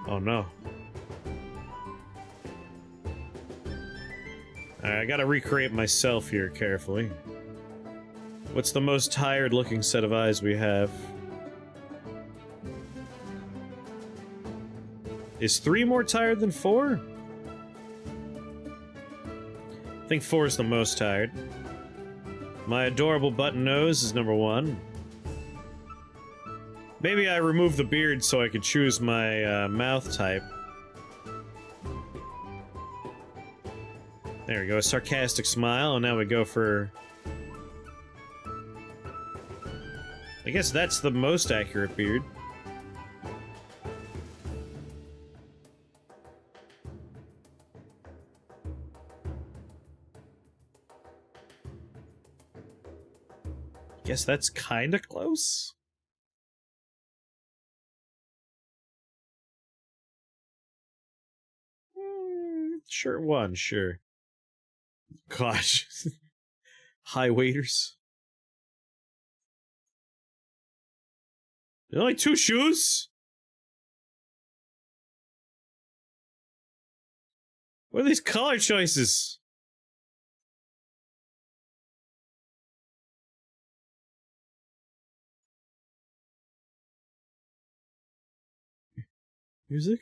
Oh no. Alright, I gotta recreate myself here carefully. What's the most tired looking set of eyes we have? Is 3 more tired than 4? I think 4 is the most tired. My adorable button nose is number 1. Maybe I remove the beard so I could choose my mouth type. There we go, a sarcastic smile, and now we go for... I guess that's the most accurate beard. Guess that's kinda close? Sure one, sure. Gosh. High waiters. There's only 2 shoes? What are these color choices? Music?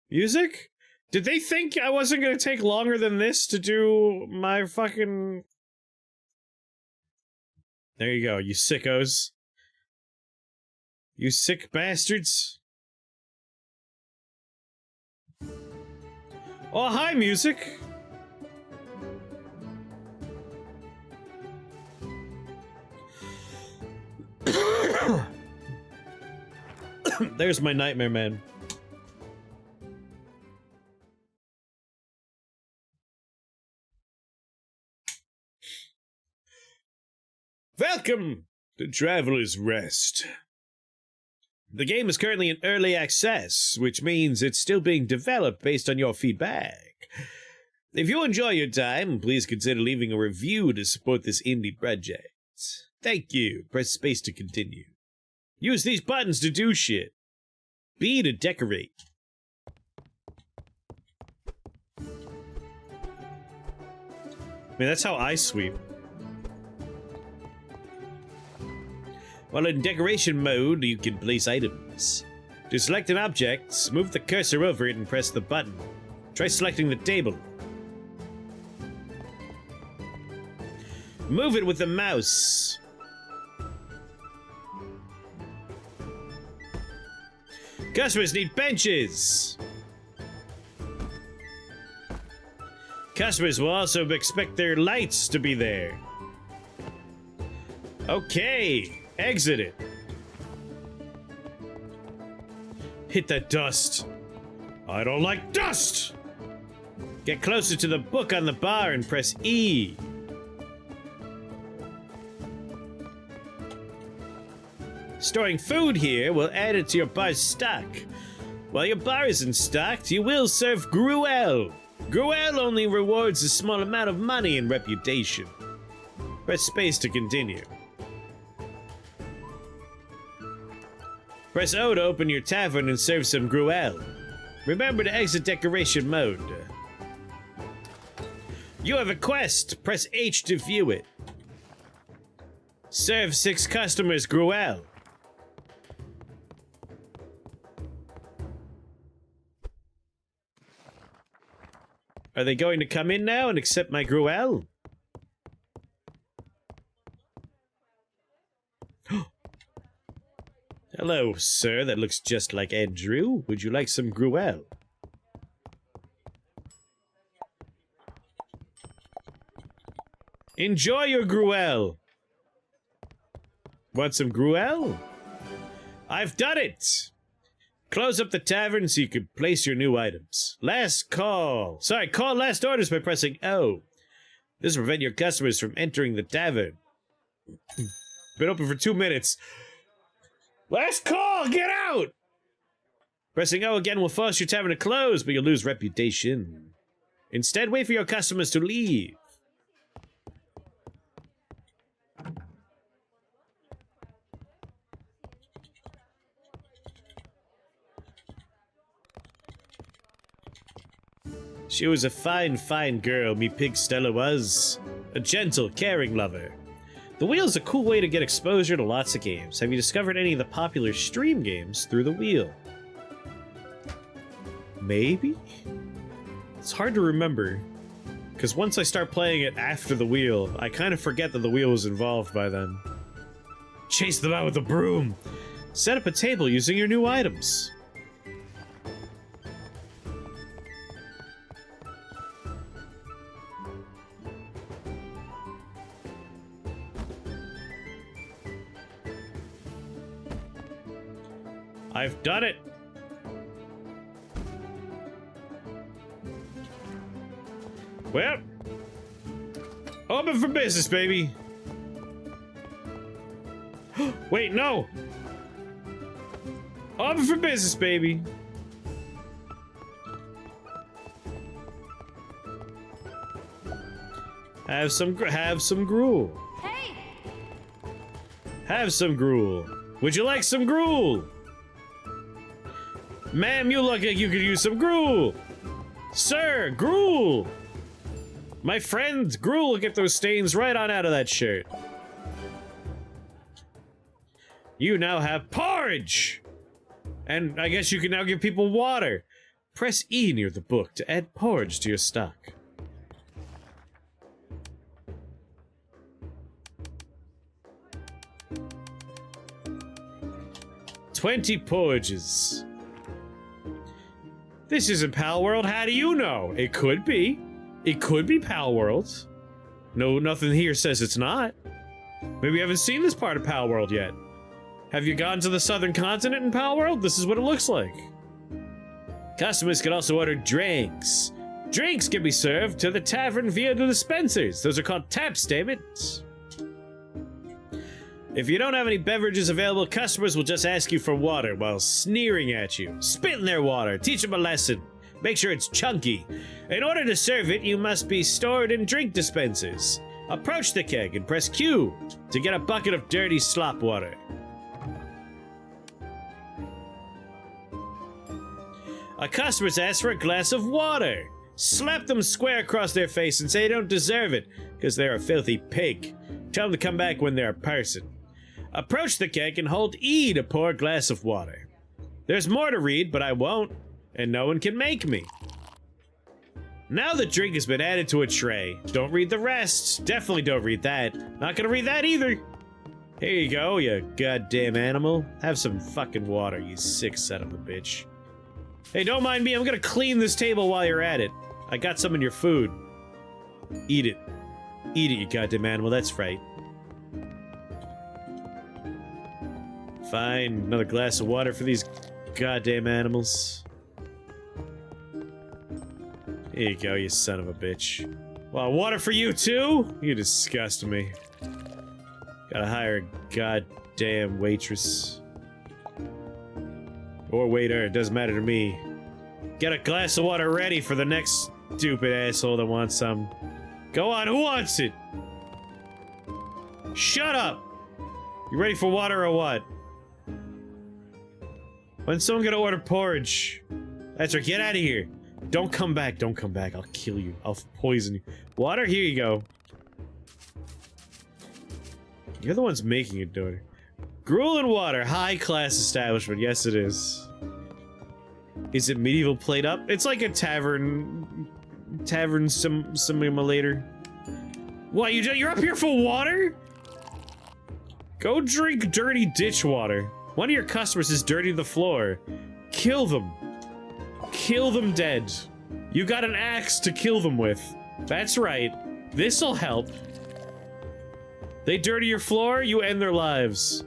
Music? Did they think I wasn't gonna take longer than this to do my fucking... There you go, you sickos. You sick bastards. Oh, hi, music! There's my nightmare man. Welcome to Traveler's Rest. The game is currently in early access, which means it's still being developed based on your feedback. If you enjoy your time, please consider leaving a review to support this indie project. Thank you. Press space to continue. Use these buttons to do shit. B to decorate. I mean, that's how I sweep. While in decoration mode, you can place items. To select an object, move the cursor over it and press the button. Try selecting the table. Move it with the mouse. Customers need benches. Customers will also expect their lights to be there. Okay. Exit it. Hit that dust. I don't like dust! Get closer to the book on the bar and press E. Storing food here will add it to your bar's stock. While your bar isn't stocked, you will serve Gruel. Gruel only rewards a small amount of money and reputation. Press space to continue. Press O to open your tavern and serve some Gruel. Remember to exit decoration mode. You have a quest. Press H to view it. Serve 6 customers Gruel. Are they going to come in now and accept my Gruel? Hello, sir, that looks just like Andrew. Would you like some Gruel? Enjoy your Gruel! Want some Gruel? I've done it! Close up the tavern so you can place your new items. Last call. Sorry, call last orders by pressing O. This will prevent your customers from entering the tavern. Been open for 2 minutes. Last call! Get out! Pressing O again will force your tavern to close, but you'll lose reputation. Instead, wait for your customers to leave. She was a fine, fine girl, me pig Stella was. A gentle, caring lover. The wheel's a cool way to get exposure to lots of games. Have you discovered any of the popular stream games through the wheel? Maybe? It's hard to remember. Because once I start playing it after the wheel, I kind of forget that the wheel was involved by then. Chase them out with a broom! Set up a table using your new items. I've done it! Well, open for business, baby. Wait, no. Open for business, baby. Have some gruel. Hey! Have some gruel. Would you like some gruel? Ma'am, you look like you could use some gruel. Sir, gruel. My friend, gruel will get those stains right on out of that shirt. You now have porridge! And I guess you can now give people water. Press E near the book to add porridge to your stock. $20 porridges. This isn't Pal World, how do you know? It could be. It could be Pal World. No, nothing here says it's not. Maybe you haven't seen this part of Pal World yet. Have you gone to the southern continent in Pal World? This is what it looks like. Customers can also order drinks. Drinks can be served to the tavern via the dispensers. Those are called taps, damn it. If you don't have any beverages available, customers will just ask you for water while sneering at you. Spit in their water, teach them a lesson. Make sure it's chunky. In order to serve it, you must be stored in drink dispensers. Approach the keg and press Q to get a bucket of dirty slop water. A customer's asked for a glass of water. Slap them square across their face and say they don't deserve it, because they're a filthy pig. Tell them to come back when they're a person. Approach the keg and hold E to pour a glass of water. There's more to read, but I won't. And no one can make me. Now the drink has been added to a tray. Don't read the rest. Definitely don't read that. Not gonna read that either. Here you go, you goddamn animal. Have some fucking water, you sick son of a bitch. Hey, don't mind me. I'm gonna clean this table while you're at it. I got some in your food. Eat it. Eat it, you goddamn animal. That's right. Fine. Another glass of water for these goddamn animals. Here you go, you son of a bitch. Well, water for you too? You disgust me. Gotta hire a goddamn waitress. Or waiter, it doesn't matter to me. Get a glass of water ready for the next stupid asshole that wants some. Go on, who wants it? Shut up! You ready for water or what? When's someone gonna order porridge? That's right, get out of here. Don't come back, don't come back. I'll kill you. I'll poison you. Water? Here you go. You're the ones making it, daughter. Gruel and water. High class establishment. Yes, it is. Is it medieval played up? It's like a tavern simulator. What, you're up here for water? Go drink dirty ditch water. One of your customers is dirty the floor. Kill them. Kill them dead. You got an axe to kill them with. That's right. This'll help. They dirty your floor, you end their lives.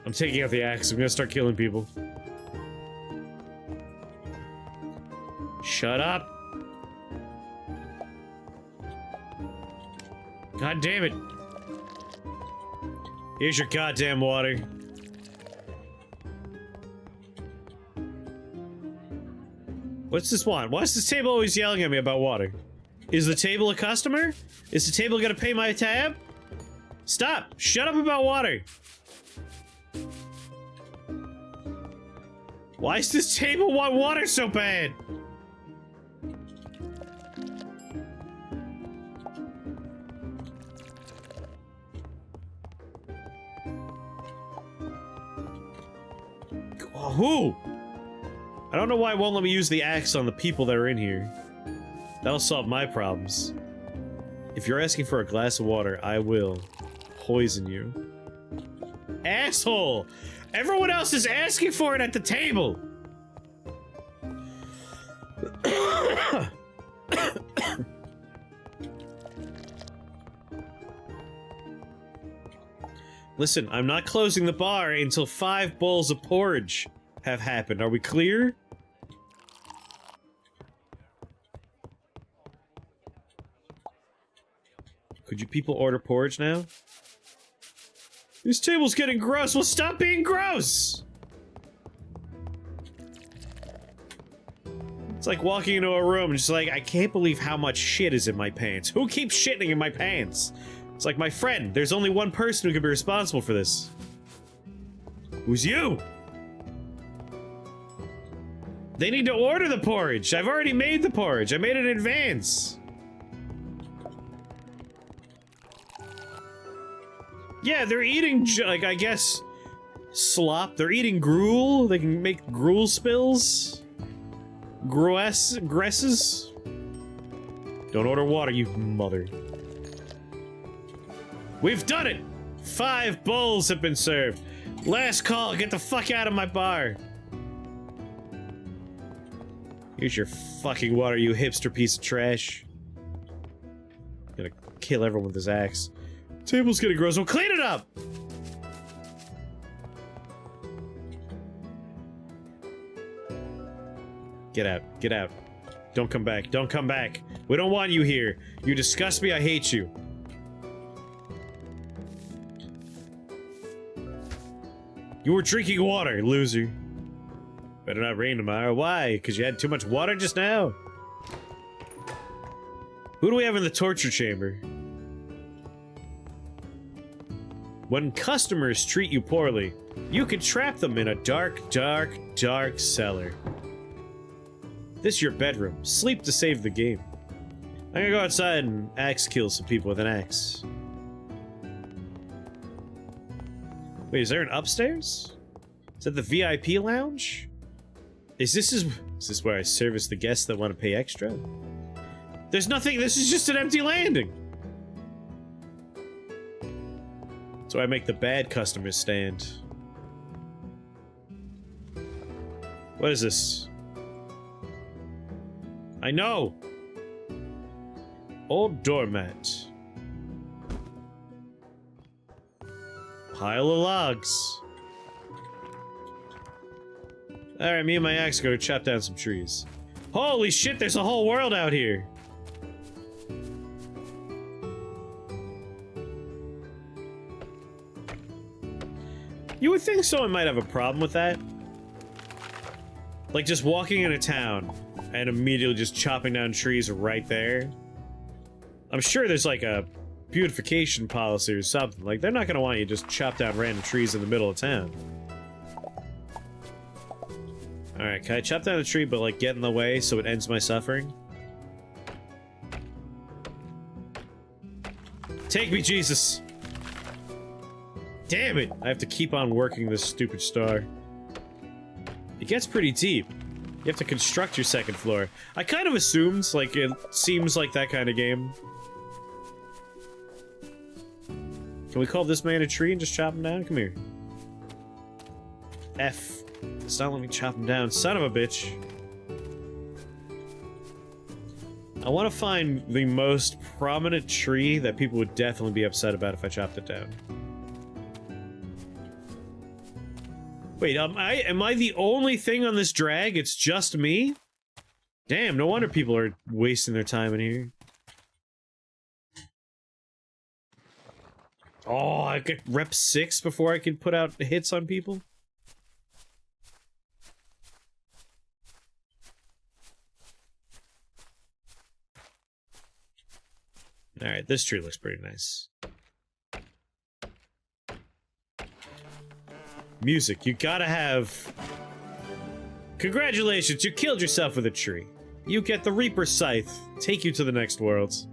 I'm taking out the axe. I'm gonna start killing people. Shut up. God damn it. Here's your goddamn water. What's this want? Why is this table always yelling at me about water? Is the table a customer? Is the table gonna pay my tab? Stop! Shut up about water! Why does this table want water so bad? Oh, who? I don't know why it won't let me use the axe on the people that are in here. That'll solve my problems. If you're asking for a glass of water, I will poison you. Asshole! Everyone else is asking for it at the table! Listen, I'm not closing the bar until 5 bowls of porridge have happened. Are we clear? Could you people order porridge now? This table's getting gross. Well, stop being gross! It's like walking into a room and just like, I can't believe how much shit is in my pants. Who keeps shitting in my pants? It's like, my friend, there's only one person who can be responsible for this. Who's you? They need to order the porridge. I've already made the porridge. I made it in advance. Yeah, they're eating, like, I guess, slop. They're eating gruel. They can make gruel spills. Gresses. Don't order water, you mother. We've done it! 5 bowls have been served. Last call, get the fuck out of my bar. Here's your fucking water, you hipster piece of trash. Gonna kill everyone with his axe. Table's getting gross, well clean it up! Get out, get out. Don't come back, don't come back. We don't want you here. You disgust me, I hate you. You were drinking water, loser. Better not rain tomorrow. Why? Because you had too much water just now? Who do we have in the torture chamber? When customers treat you poorly, you can trap them in a dark, dark, dark cellar. This is your bedroom. Sleep to save the game. I'm gonna go outside and axe kill some people with an axe. Wait, is there an upstairs? Is that the VIP lounge? Is this where I service the guests that want to pay extra? There's nothing, this is just an empty landing! So I make the bad customers stand. What is this? I know! Old doormat. Pile of logs. Alright, me and my axe go chop down some trees. Holy shit, there's a whole world out here! You would think someone might have a problem with that. Like just walking in a town and immediately just chopping down trees right there. I'm sure there's like a beautification policy or something. Like, they're not gonna want you to just chop down random trees in the middle of town. Alright, can I chop down the tree but, like, get in the way so it ends my suffering? Take me, Jesus! Damn it! I have to keep on working this stupid star. It gets pretty deep. You have to construct your second floor. I kind of assumed, like, it seems like that kind of game. Can we call this man a tree and just chop him down? Come here. F. It's not letting me chop him down. Son of a bitch. I want to find the most prominent tree that people would definitely be upset about if I chopped it down. Wait, am I the only thing on this drag? It's just me? Damn, no wonder people are wasting their time in here. Oh, I get rep 6 before I can put out hits on people? Alright, this tree looks pretty nice. Music. You gotta have... Congratulations, you killed yourself with a tree. You get the Reaper Scythe. Take you to the next worlds.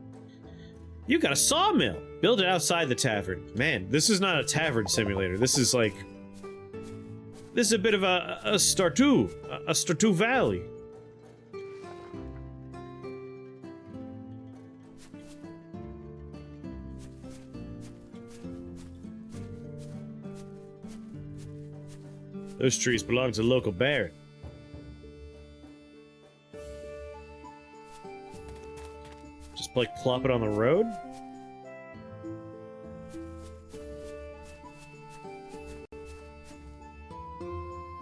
You got a sawmill. Build it outside the tavern. Man, this is not a tavern simulator. This is like... This is a bit of a Stardew Valley. Those trees belong to the local baron. Just like plop it on the road?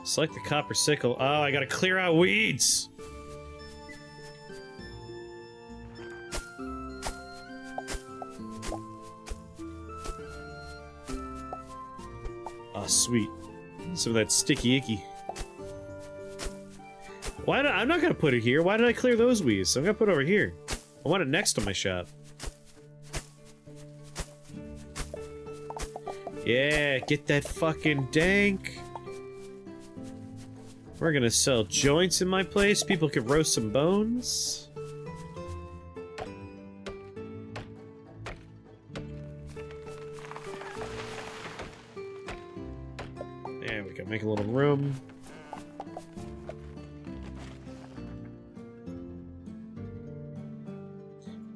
Select the copper sickle. Oh, I gotta clear out weeds! Oh, sweet. Some of that sticky icky. Why did I'm not gonna put it here. Why did I clear those weeds? I'm gonna put it over here. I want it next to my shop. Yeah, get that fucking dank. We're gonna sell joints in my place. People can roast some bones. There we go, make a little room.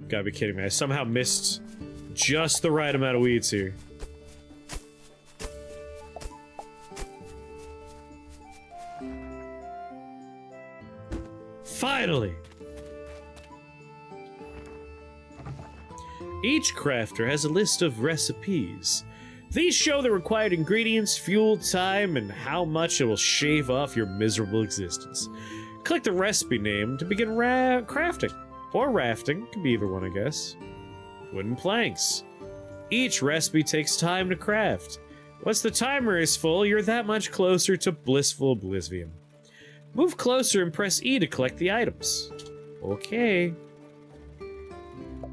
Gotta be kidding me. I somehow missed just the right amount of weeds here. Finally! Each crafter has a list of recipes. These show the required ingredients, fuel, time, and how much it will shave off your miserable existence. Click the recipe name to begin crafting. Or rafting, could be either one, I guess. Wooden planks. Each recipe takes time to craft. Once the timer is full, you're that much closer to blissful oblivion. Move closer and press E to collect the items. Okay.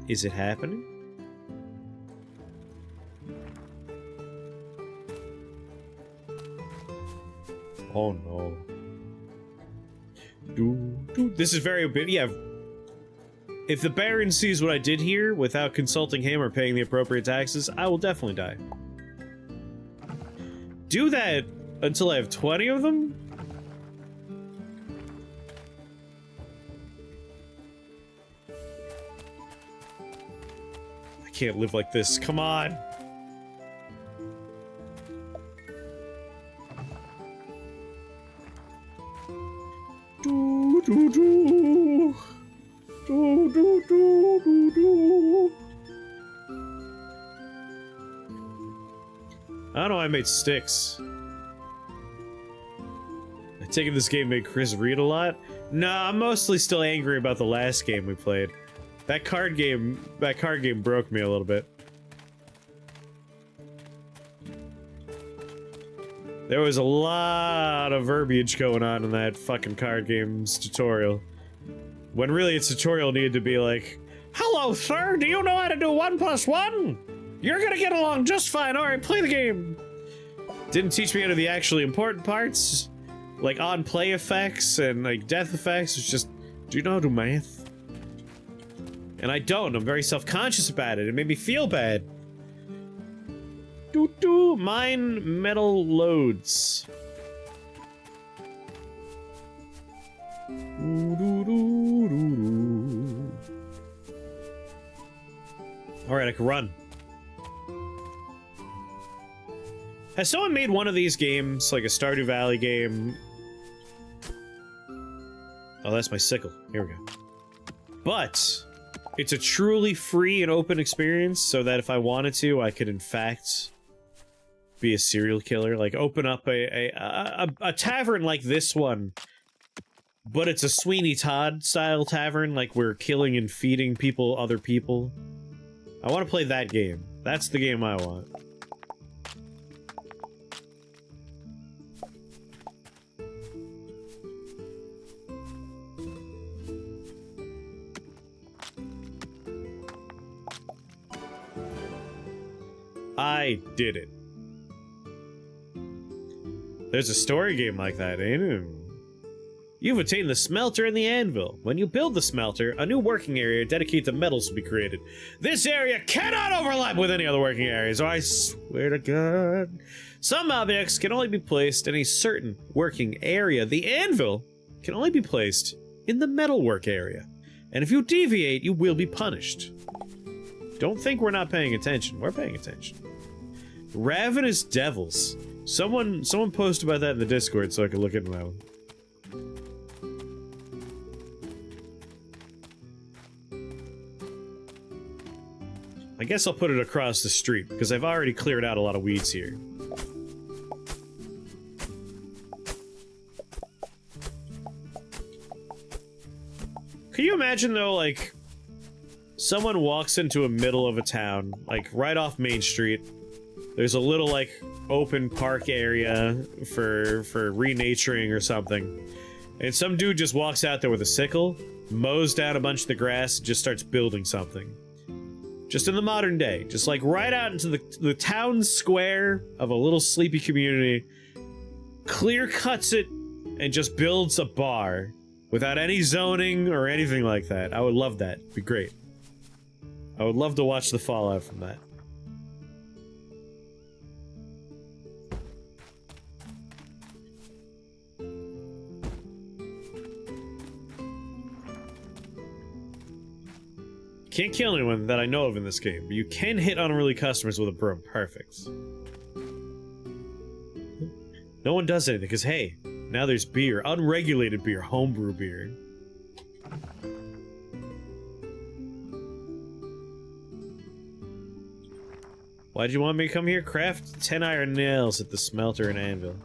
Is it happening? Oh no. This is very big. Yeah. If the Baron sees what I did here without consulting him or paying the appropriate taxes, I will definitely die. Do that until I have 20 of them? I can't live like this. Come on. I don't know why I made sticks. I take it this game made Chris read a lot? No, I'm mostly still angry about the last game we played. That card game broke me a little bit. There was a lot of verbiage going on in that fucking card game's tutorial. When really its tutorial needed to be like, "Hello, sir, do you know how to do 1 + 1? You're gonna get along just fine, alright, play the game." Didn't teach me any of the actually important parts, like on-play effects and like death effects. It's just, do you know how to do math? And I don't, I'm very self-conscious about it. It made me feel bad. Mine metal loads. Alright, I can run. Has someone made one of these games, like a Stardew Valley game? Oh, that's my sickle. Here we go. But it's a truly free and open experience, so that if I wanted to, I could in fact be a serial killer. Like, open up a tavern like this one, but it's a Sweeney Todd style tavern, like we're killing and feeding people, other people. I want to play that game. That's the game I want. I did it. There's a story game like that, ain't it? You've attained the smelter and the anvil. When you build the smelter, a new working area dedicated to metals will be created. This area cannot overlap with any other working areas, I swear to God. Some objects can only be placed in a certain working area. The anvil can only be placed in the metalwork area. And if you deviate, you will be punished. Don't think we're not paying attention. We're paying attention. Ravenous devils. Someone posted about that in the Discord so I could look into that one. I guess I'll put it across the street, because I've already cleared out a lot of weeds here. Can you imagine, though, like, someone walks into a middle of a town, like, right off Main Street. There's a little, like, open park area for renaturing or something. And some dude just walks out there with a sickle, mows down a bunch of the grass, and just starts building something. Just in the modern day, just like right out into the town square of a little sleepy community, clear cuts it, and just builds a bar without any zoning or anything like that. I would love that. It'd be great. I would love to watch the fallout from that. Can't kill anyone that I know of in this game, but you can hit unruly customers with a broom. Perfect. No one does anything, because hey, now there's beer. Unregulated beer. Homebrew beer. Why'd you want me to come here? Craft 10 iron nails at the smelter and anvil.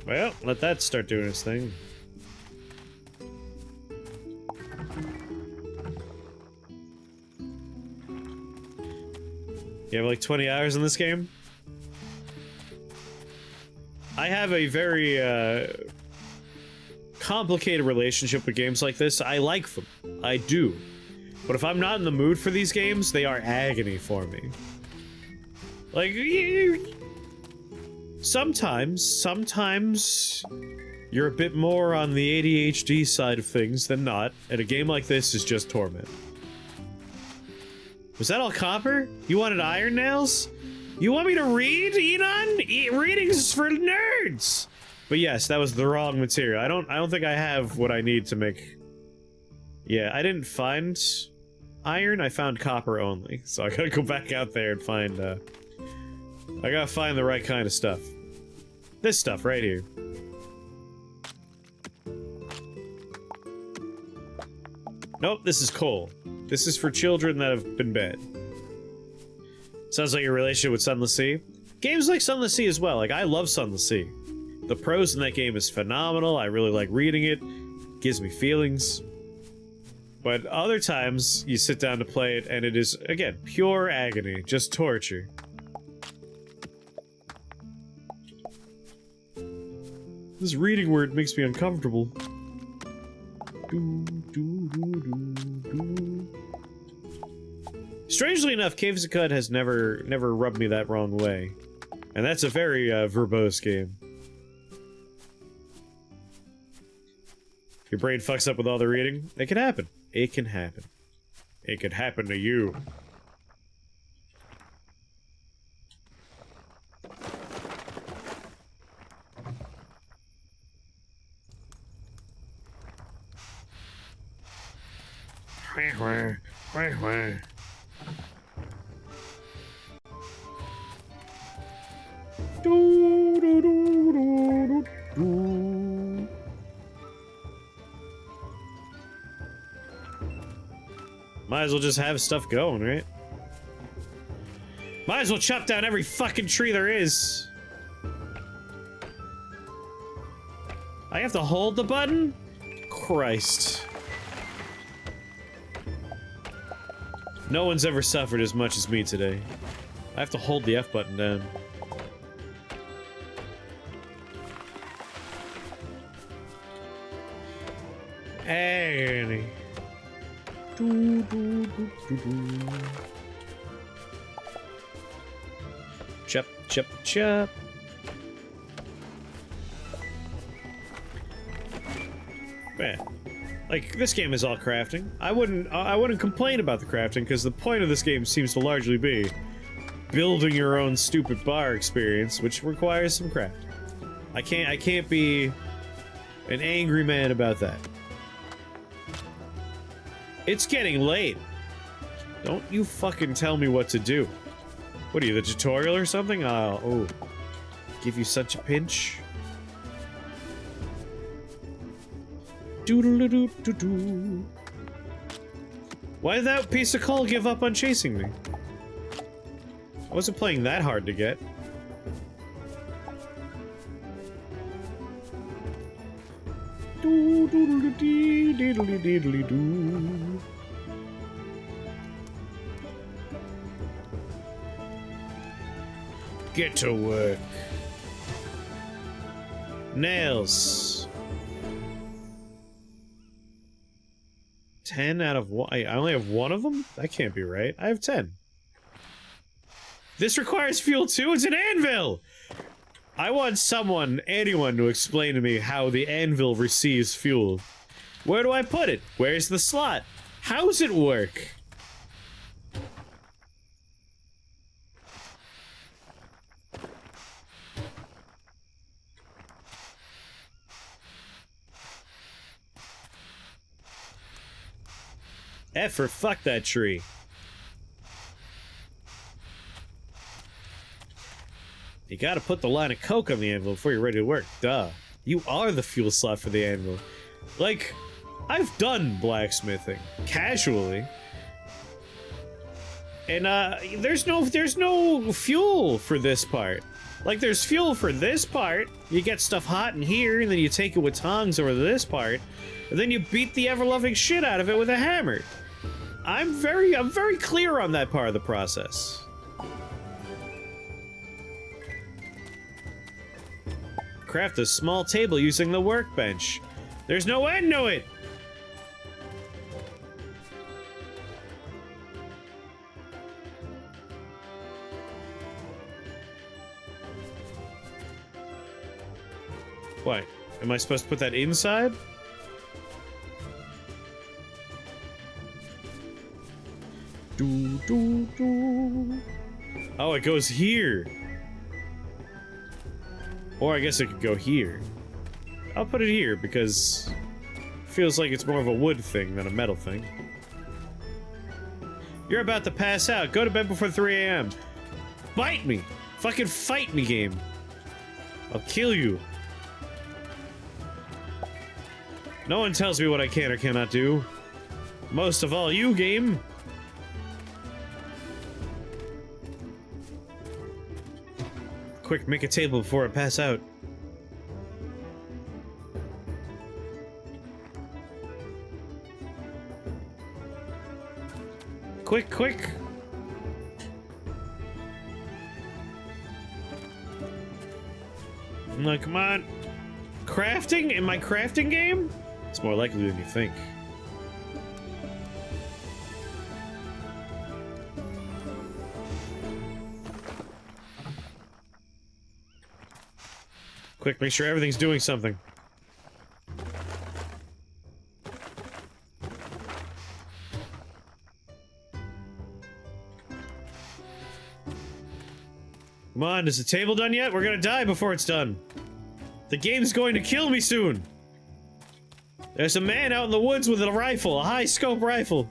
Well, let that start doing its thing. You have like 20 hours in this game? I have a very, complicated relationship with games like this. I like them. I do. But if I'm not in the mood for these games, they are agony for me. Like, sometimes you're a bit more on the ADHD side of things than not, and a game like this is just torment. Was that all copper? You wanted iron nails? You want me to read, Enon? Reading's for nerds! But yes, that was the wrong material. I don't think I have what I need to make... Yeah, I didn't find iron, I found copper only. So I gotta go back out there and find, I gotta find the right kind of stuff. This stuff right here. Nope, this is coal. This is for children that have been bad. Sounds like your relationship with Sunless Sea. Games like Sunless Sea as well. Like, I love Sunless Sea. The prose in that game is phenomenal. I really like reading it. It gives me feelings. But other times, you sit down to play it, and it is, again, pure agony. Just torture. This reading word makes me uncomfortable. Strangely enough, Kevid has never rubbed me that wrong way. And that's a very, verbose game. Your brain fucks up with all the reading? It can happen. It can happen. It could happen to you. Might as well just have stuff going, right? Might as well chop down every fucking tree there is. I have to hold the button? Christ. No one's ever suffered as much as me today. I have to hold the F button down. Annie. Chop, chop, chop. Man, like this game is all crafting. I wouldn't complain about the crafting because the point of this game seems to largely be building your own stupid bar experience, which requires some crafting. I can't be an angry man about that. It's getting late. Don't you fucking tell me what to do. What are you, the tutorial or something? Oh. Give you such a pinch. Doodle-doo-doo-doo. Why did that piece of coal give up on chasing me? I wasn't playing that hard to get. Doodle-dee-diddly-diddly-doo. Get to work. Nails. 10 out of 1. I only have 1 of them? That can't be right. I have 10. This requires fuel too? It's an anvil! I want anyone to explain to me how the anvil receives fuel. Where do I put it? Where's the slot? How's it work? F or fuck that tree. You gotta put the line of coke on the anvil before you're ready to work. Duh. You are the fuel slot for the anvil. Like, I've done blacksmithing. Casually. And, there's no fuel for this part. Like, there's fuel for this part. You get stuff hot in here, and then you take it with tongs over this part. And then you beat the ever-loving shit out of it with a hammer. I'm very clear on that part of the process. Craft a small table using the workbench. There's no end to it! What? Am I supposed to put that inside? Oh, it goes here. Or I guess it could go here. I'll put it here because it feels like it's more of a wood thing than a metal thing. You're about to pass out. Go to bed before 3 a.m. Bite me! Fucking fight me, game. I'll kill you. No one tells me what I can or cannot do. Most of all, you, game. Quick, make a table before I pass out. Quick, quick! No, come on. Crafting? In my crafting game? It's more likely than you think. Quick, make sure everything's doing something. Come on, is the table done yet? We're gonna die before it's done. The game's going to kill me soon. There's a man out in the woods with a rifle, a high-scope rifle.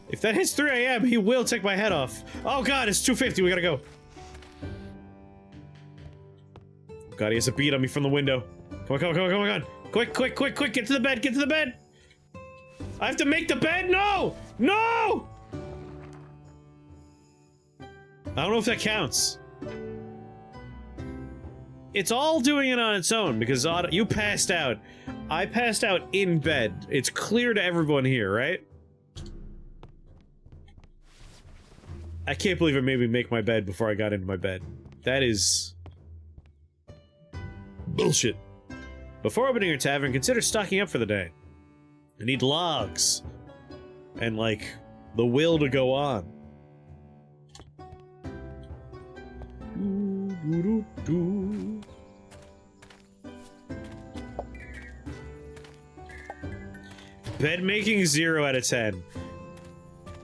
If that hits 3 a.m., he will take my head off. Oh god, it's 2:50, we gotta go. God, he has a bead on me from the window. Come on, come on, come on, come on, come on. Quick, quick, quick, quick, get to the bed, get to the bed! I have to make the bed? No! No! I don't know if that counts. It's all doing it on its own, because you passed out. I passed out in bed. It's clear to everyone here, right? I can't believe it made me make my bed before I got into my bed. That is... bullshit. Before opening your tavern, consider stocking up for the day. I need logs. And, like, the will to go on. Bed making 0 out of 10.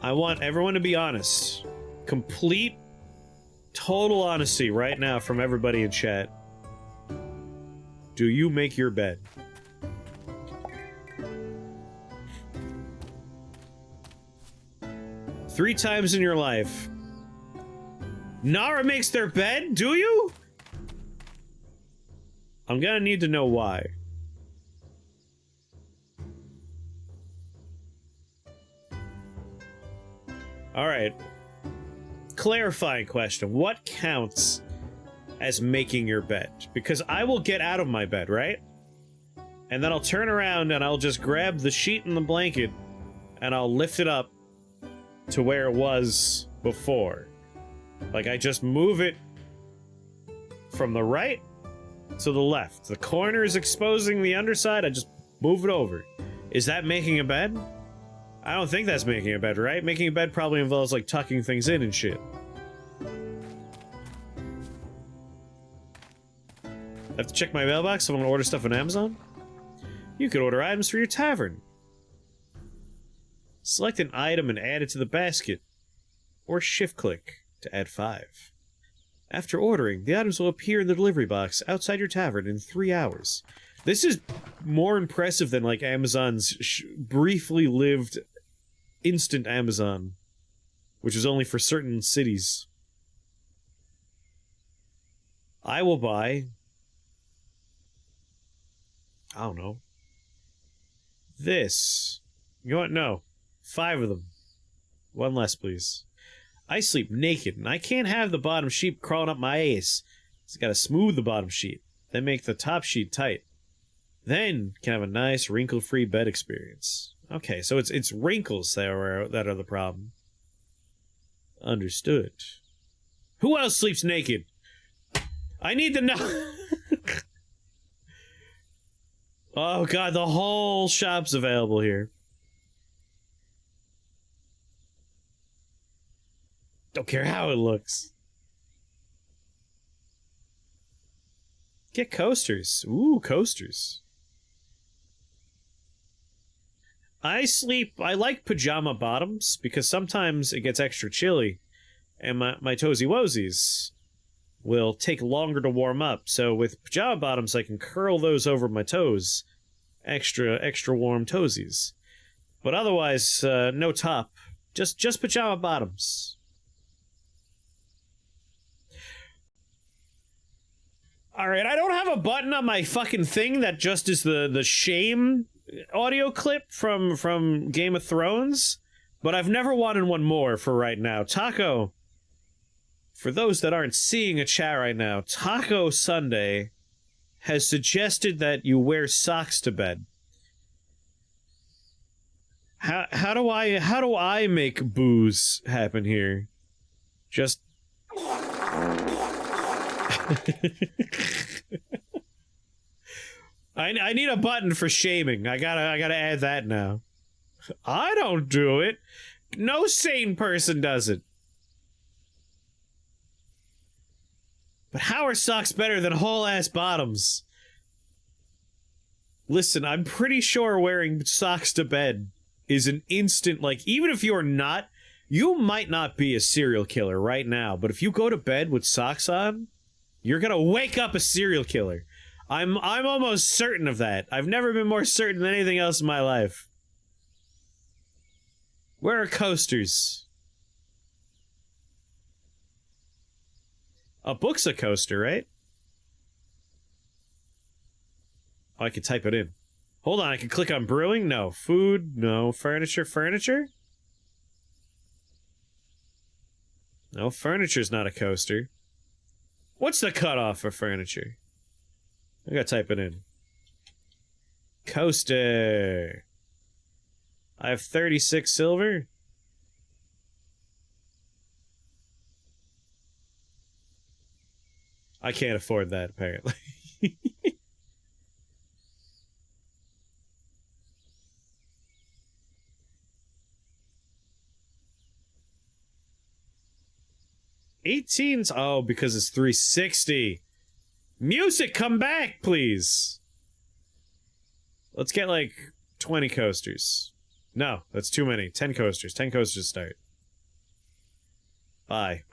I want everyone to be honest. Complete, total honesty right now from everybody in chat. Do you make your bed? Three times in your life. Nara makes their bed? Do you? I'm gonna need to know why. Alright. Clarifying question. What counts as making your bed? Because I will get out of my bed, right? And then I'll turn around and I'll just grab the sheet and the blanket and I'll lift it up to where it was before. Like, I just move it from the right to the left. The corner is exposing the underside, I just move it over. Is that making a bed? I don't think that's making a bed, right? Making a bed probably involves, like, tucking things in and shit. I have to check my mailbox if I'm gonna order stuff on Amazon? You could order items for your tavern. Select an item and add it to the basket. Or shift-click to add 5. After ordering, the items will appear in the delivery box outside your tavern in 3 hours. This is more impressive than, like, Amazon's briefly lived instant Amazon, which is only for certain cities. I will buy... I don't know. This. You know what? No. 5 of them. 1 less, please. I sleep naked, and I can't have the bottom sheet crawling up my ass. It's gotta smooth the bottom sheet, then make the top sheet tight. Then can have a nice wrinkle-free bed experience. Okay, so it's wrinkles that are the problem. Understood. Who else sleeps naked? I need to know. Oh god, the whole shop's available here. Don't care how it looks. Get coasters. Ooh, coasters. I like pajama bottoms because sometimes it gets extra chilly and my toesy woesies will take longer to warm up. So with pajama bottoms, I can curl those over my toes. Extra warm toesies. But otherwise, no top. Just pajama bottoms. Alright, I don't have a button on my fucking thing that just is the shame audio clip from Game of Thrones, but I've never wanted one more for right now. Taco, for those that aren't seeing a chat right now, Taco Sunday has suggested that you wear socks to bed. How do I make booze happen here? Just I need a button for shaming. I gotta add that now. I don't do it. No sane person does it. But how are socks better than whole ass bottoms? Listen, I'm pretty sure wearing socks to bed is an instant, like, even if you're not, you might not be a serial killer right now, but if you go to bed with socks on, you're gonna wake up a serial killer. I'm almost certain of that. I've never been more certain than anything else in my life. Where are coasters? A book's a coaster, right? Oh, I can type it in. Hold on, I can click on brewing? No. Food? No. Furniture? Furniture? No, furniture's not a coaster. What's the cutoff for furniture? I gotta type it in. Coaster. I have 36 silver. I can't afford that, apparently. $18's? Oh, because it's 360. Music, come back, please. Let's get like 20 coasters. No, that's too many. 10 coasters. 10 coasters start. Bye.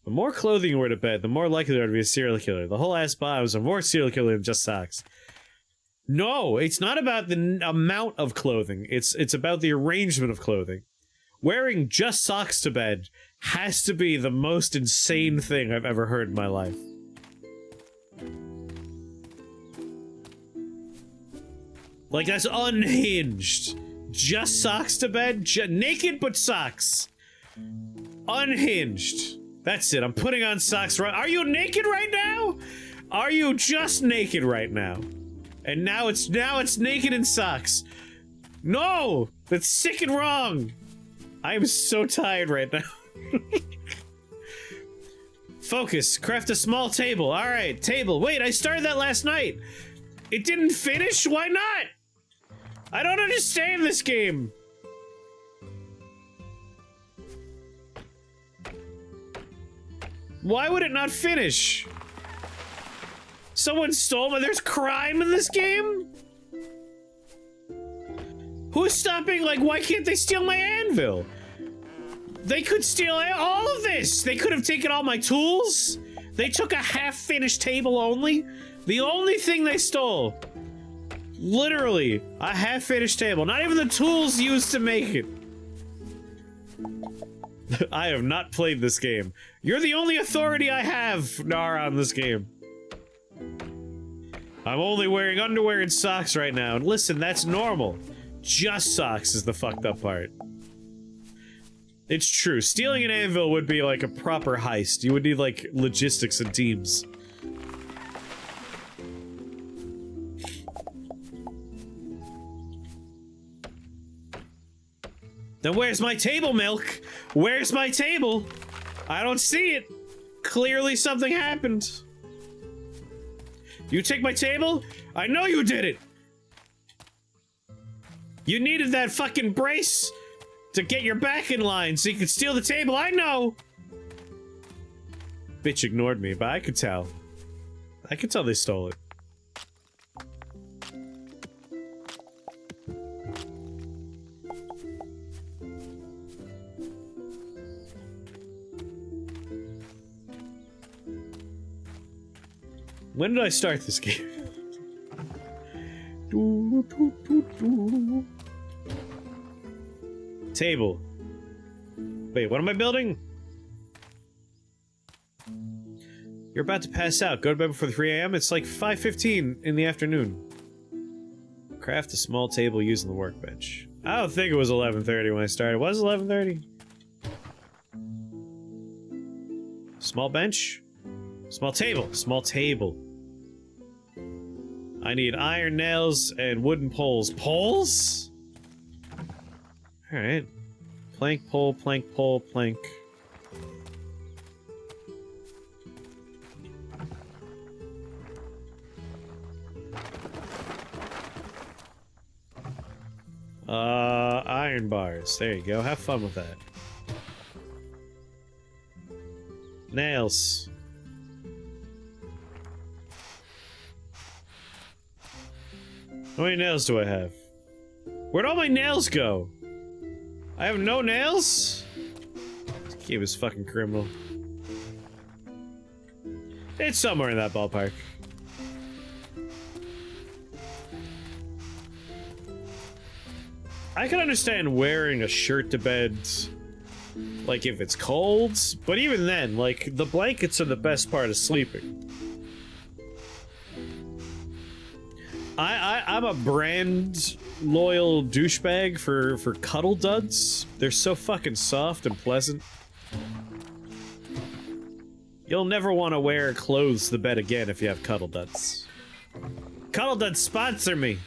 The more clothing you wear to bed, the more likely you are to be a serial killer. The whole ass bottoms are more serial killer than just socks. No, it's not about the amount of clothing. It's about the arrangement of clothing. Wearing just socks to bed has to be the most insane thing I've ever heard in my life. Like, that's unhinged. Just socks to bed? Naked but socks. Unhinged. That's it, I'm putting on socks right- Are you naked right now? Are you just naked right now? And now it's naked in socks. No! That's sick and wrong! I am so tired right now. Focus. Craft a small table. Alright, table. Wait, I started that last night. It didn't finish? Why not? I don't understand this game. Why would it not finish? Someone stole my- There's crime in this game? Who's stopping? Like, why can't they steal my anvil? They could steal all of this! They could have taken all my tools! They took a half-finished table only? The only thing they stole. Literally, a half-finished table. Not even the tools used to make it. I have not played this game. You're the only authority I have, Nara, on this game. I'm only wearing underwear and socks right now, and listen, that's normal. Just socks is the fucked up part. It's true, stealing an anvil would be like a proper heist. You would need like logistics and teams. Then where's my table, Milk? Where's my table? I don't see it. Clearly something happened. You take my table? I know you did it! You needed that fucking brace to get your back in line so you could steal the table, I know! Bitch ignored me, but I could tell. I could tell they stole it. When did I start this game? Table. Wait, what am I building? You're about to pass out. Go to bed before 3 a.m. It's like 5:15 in the afternoon. Craft a small table using the workbench. I don't think it was 11:30 when I started. Was it 11:30? Small bench? Small table. Small table. I need iron nails and wooden poles. Poles? Alright. Plank, pole, plank. Iron bars. There you go. Have fun with that. Nails. How many nails do I have? Where'd all my nails go? I have no nails? This game is fucking criminal. It's somewhere in that ballpark. I can understand wearing a shirt to bed, like if it's cold, but even then, like, the blankets are the best part of sleeping. I'm a brand loyal douchebag for cuddle duds. They're so fucking soft and pleasant. You'll never want to wear clothes to bed again if you have cuddle duds. Cuddle duds, sponsor me!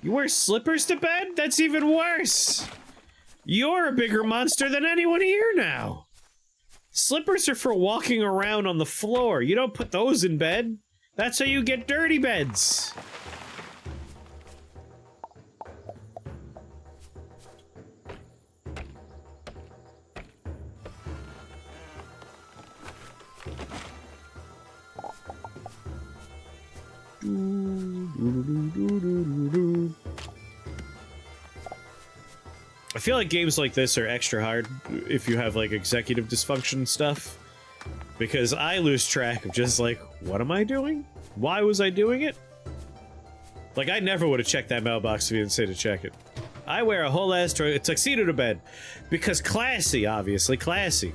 You wear slippers to bed? That's even worse! You're a bigger monster than anyone here now! Slippers are for walking around on the floor. You don't put those in bed. That's how you get dirty beds. I feel like games like this are extra hard if you have like executive dysfunction stuff, because I lose track of just like, what am I doing? Why was I doing it? Like, I never would have checked that mailbox if you didn't say to check it. I wear a whole ass tuxedo to bed because classy, obviously classy.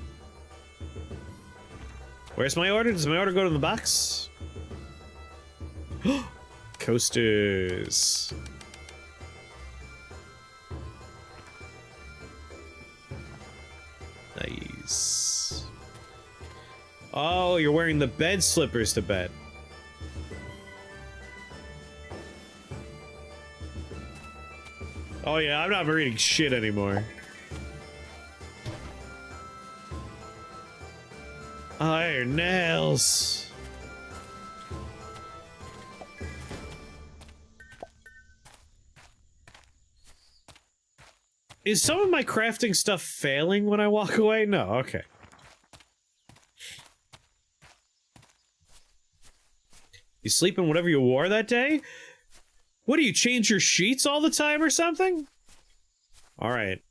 Where's my order? Does my order go to the box? Coasters. Nice. Oh, you're wearing the bed slippers to bed. Oh yeah, I'm not reading shit anymore. Iron nails. Is some of my crafting stuff failing when I walk away? No, okay. You sleep in whatever you wore that day? What, do you change your sheets all the time or something? Alright.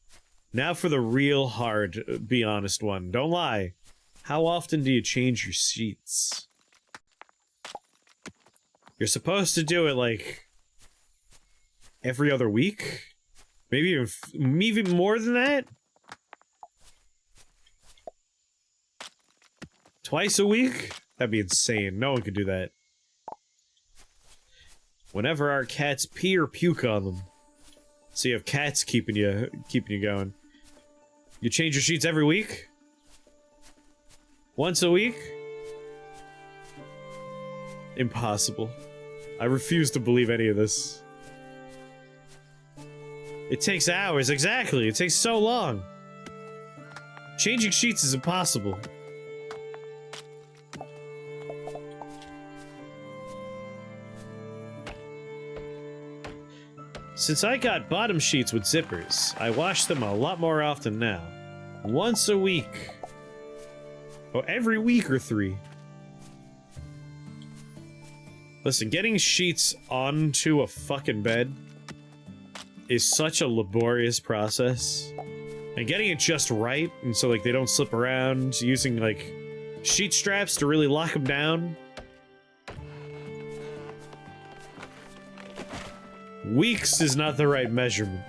Now for the real hard, be honest one. Don't lie. How often do you change your sheets? You're supposed to do it, like, every other week? Maybe even more than that? Twice a week? That'd be insane. No one could do that. Whenever our cats pee or puke on them. So you have cats keeping you going. You change your sheets every week? Once a week? Impossible. I refuse to believe any of this. It takes hours, exactly. It takes so long. Changing sheets is impossible. Since I got bottom sheets with zippers, I wash them a lot more often now. Once a week. Or every week or 3. Listen, getting sheets onto a fucking bed is such a laborious process. And getting it just right, and so like they don't slip around, using like sheet straps to really lock them down. Weeks is not the right measurement.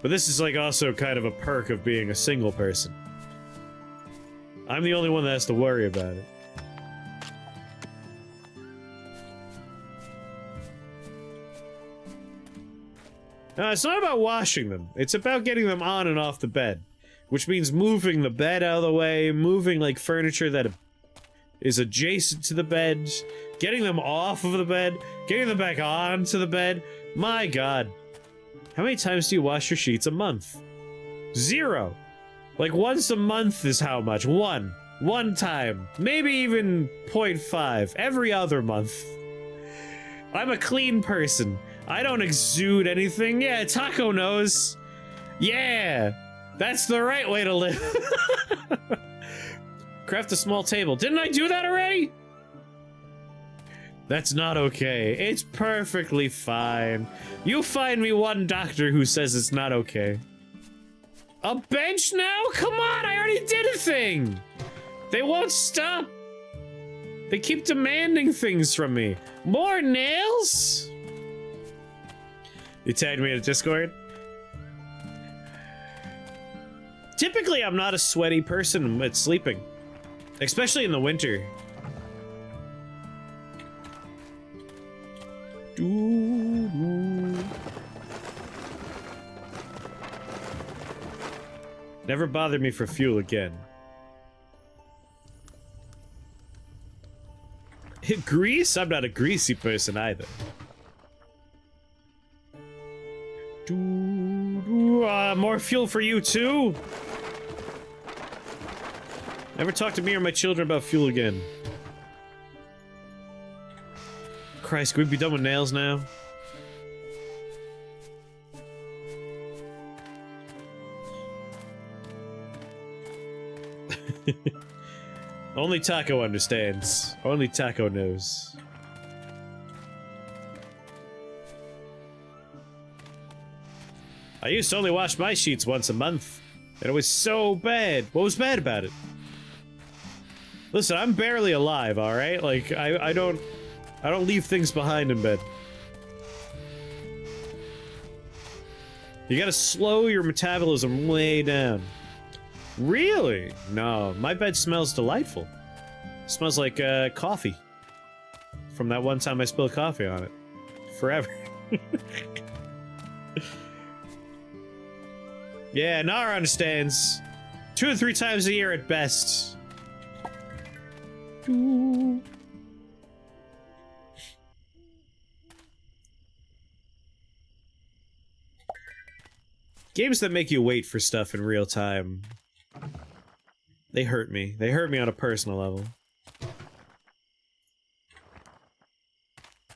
But this is like also kind of a perk of being a single person. I'm the only one that has to worry about it. No, it's not about washing them. It's about getting them on and off the bed. Which means moving the bed out of the way, moving like furniture that is adjacent to the bed, getting them off of the bed, getting them back onto the bed. My god. How many times do you wash your sheets a month? 0. Like once a month is how much? 1. 1 time. Maybe even 0.5. Every other month. I'm a clean person. I don't exude anything. Yeah, Taco knows. Yeah, that's the right way to live. Craft a small table. Didn't I do that already? That's not okay. It's perfectly fine. You find me one doctor who says it's not okay. A bench now? Come on, I already did a thing. They won't stop. They keep demanding things from me. More nails? You tagged me in Discord? Typically, I'm not a sweaty person at sleeping. Especially in the winter. Never bother me for fuel again. Grease? I'm not a greasy person either. More fuel for you too? Never talk to me or my children about fuel again. Christ, can we be done with nails now? Only Taco understands. Only Taco knows. I used to only wash my sheets once a month, and it was so bad. What was bad about it? Listen, I'm barely alive, alright? Like, I don't leave things behind in bed. You gotta slow your metabolism way down. Really? No, my bed smells delightful. It smells like coffee. From that one time I spilled coffee on it. Forever. Yeah, Nara understands. 2 or 3 times a year at best. Games that make you wait for stuff in real time. They hurt me. They hurt me on a personal level.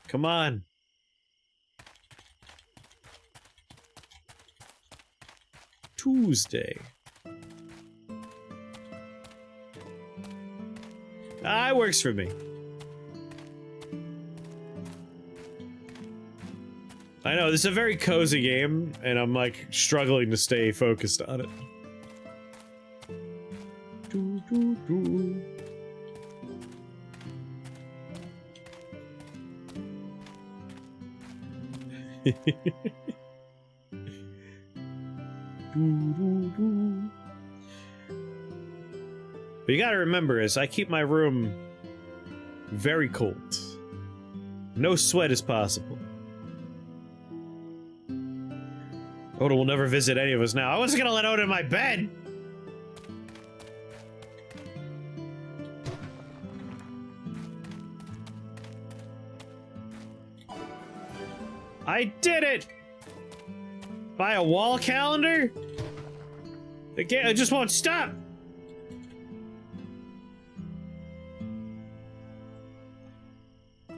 Come on. Tuesday. Ah, it works for me. I know, this is a very cozy game, and I'm like struggling to stay focused on it. But you gotta remember is I keep my room very cold. No sweat is possible. Oda will never visit any of us now. I wasn't gonna let Oda in my bed! I did it! Buy a wall calendar? Again, I just won't stop!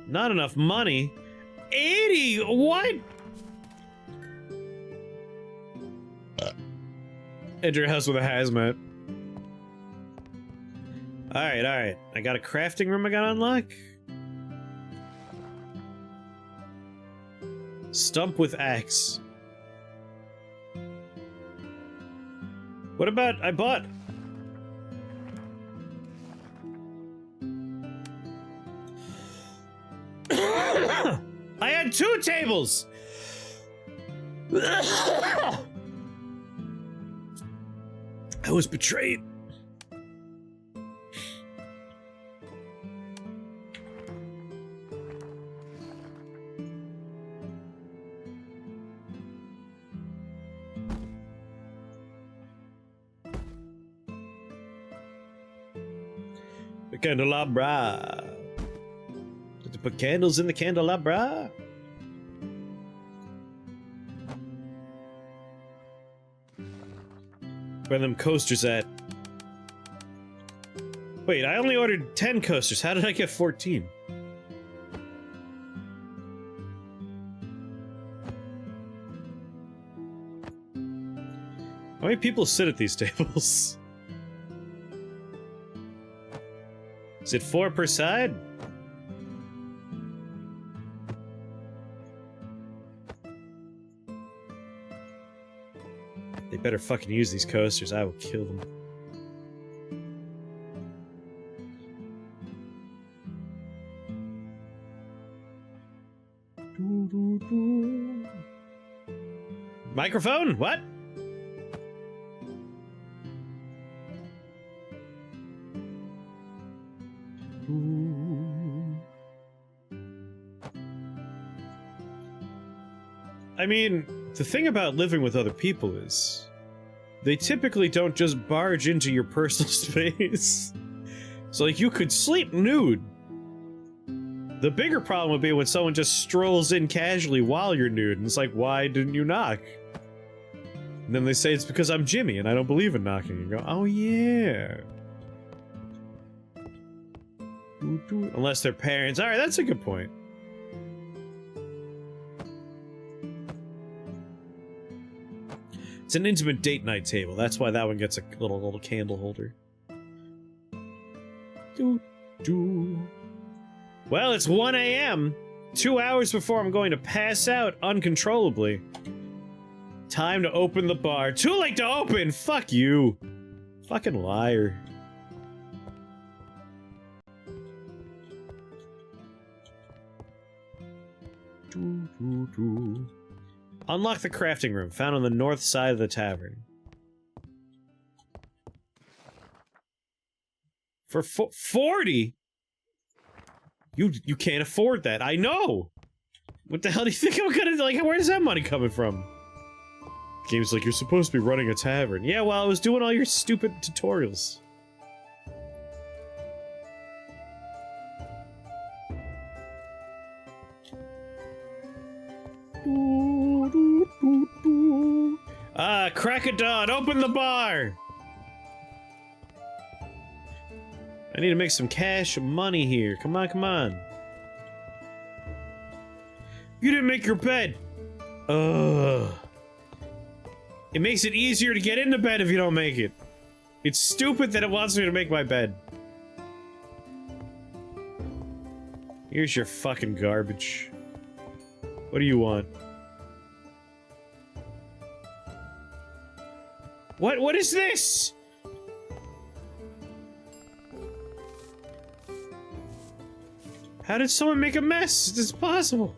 Not enough money? 80? What? Enter your house with a hazmat. Alright, alright. I got a crafting room I gotta unlock? Stump with axe. What about... I bought... I had 2 tables! I was betrayed. The candelabra. Did they put candles in the candelabra? Where are them coasters at? Wait, I only ordered 10 coasters. How did I get 14? How many people sit at these tables? Is it 4 per side? They better fucking use these coasters. I will kill them. Microphone? What? I mean, the thing about living with other people is they typically don't just barge into your personal space. So, like, you could sleep nude. The bigger problem would be when someone just strolls in casually while you're nude, and it's like, why didn't you knock? And then they say it's because I'm Jimmy and I don't believe in knocking. You go, oh yeah. Unless they're parents. Alright, that's a good point. It's an intimate date night table. That's why that one gets a little candle holder. Well, it's 1 a.m. 2 hours before I'm going to pass out uncontrollably. Time to open the bar. Too late to open! Fuck you. Fucking liar. Unlock the crafting room, found on the north side of the tavern. For 40? You can't afford that, I know! What the hell do you think I'm gonna, like, where's that money coming from? Game's like, you're supposed to be running a tavern. Yeah, well, I was doing all your stupid tutorials. Crack of dawn, open the bar! I need to make some cash money here. Come on, come on. You didn't make your bed! Ugh. It makes it easier to get into bed if you don't make it. It's stupid that it wants me to make my bed. Here's your fucking garbage. What do you want? What is this? How did someone make a mess? This is possible.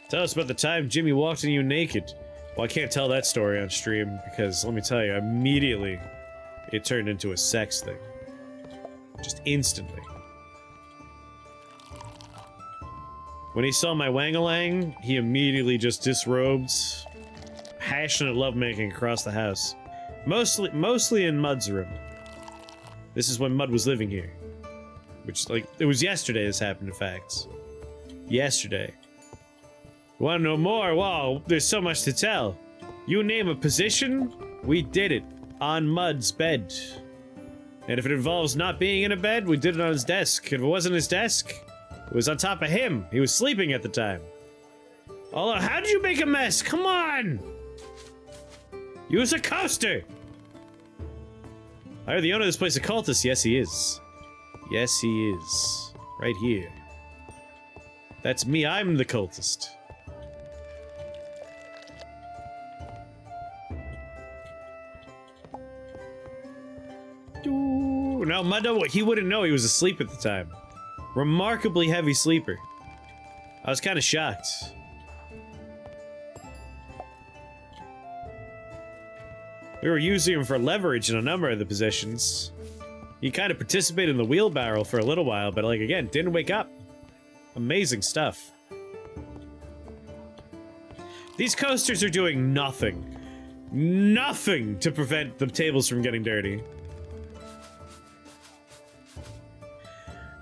Tell us about the time Jimmy walked in you naked. Well, I can't tell that story on stream because, let me tell you, immediately it turned into a sex thing. Just instantly. When he saw my wang-a-lang, he immediately just disrobed. Passionate lovemaking across the house. Mostly in Mud's room. This is when Mud was living here. Which, like, it was yesterday this happened, in fact. Yesterday. Want to know more? Wow, there's so much to tell. You name a position, we did it. On Mud's bed. And if it involves not being in a bed, we did it on his desk. If it wasn't his desk, it was on top of him. He was sleeping at the time. Although, how did you make a mess? Come on! Use a coaster! Are the owner of this place a cultist? Yes, he is. Yes, he is. Right here. That's me, I'm the cultist. No, Muddo, he wouldn't know he was asleep at the time. Remarkably heavy sleeper. I was kind of shocked. We were using him for leverage in a number of the positions. He kind of participated in the wheelbarrow for a little while, but like, again, didn't wake up. Amazing stuff. These coasters are doing nothing. Nothing to prevent the tables from getting dirty.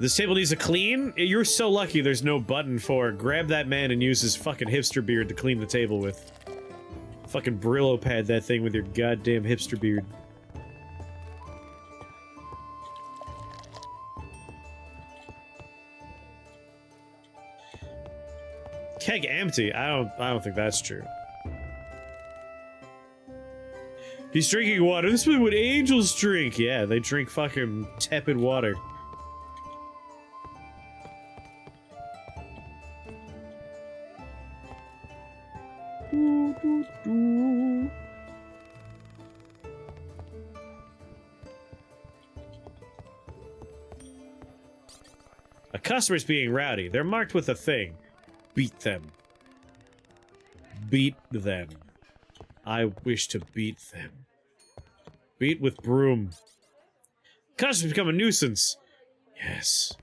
This table needs a clean? You're so lucky there's no button for grab that man and use his fucking hipster beard to clean the table with. Fucking Brillo pad that thing with your goddamn hipster beard. Keg empty? I don't think that's true. He's drinking water. This is what angels drink. Yeah, they drink fucking tepid water. A customer's being rowdy. They're marked with a thing. Beat them. Beat them. I wish to beat them. Beat with broom. Customers become a nuisance. Yes.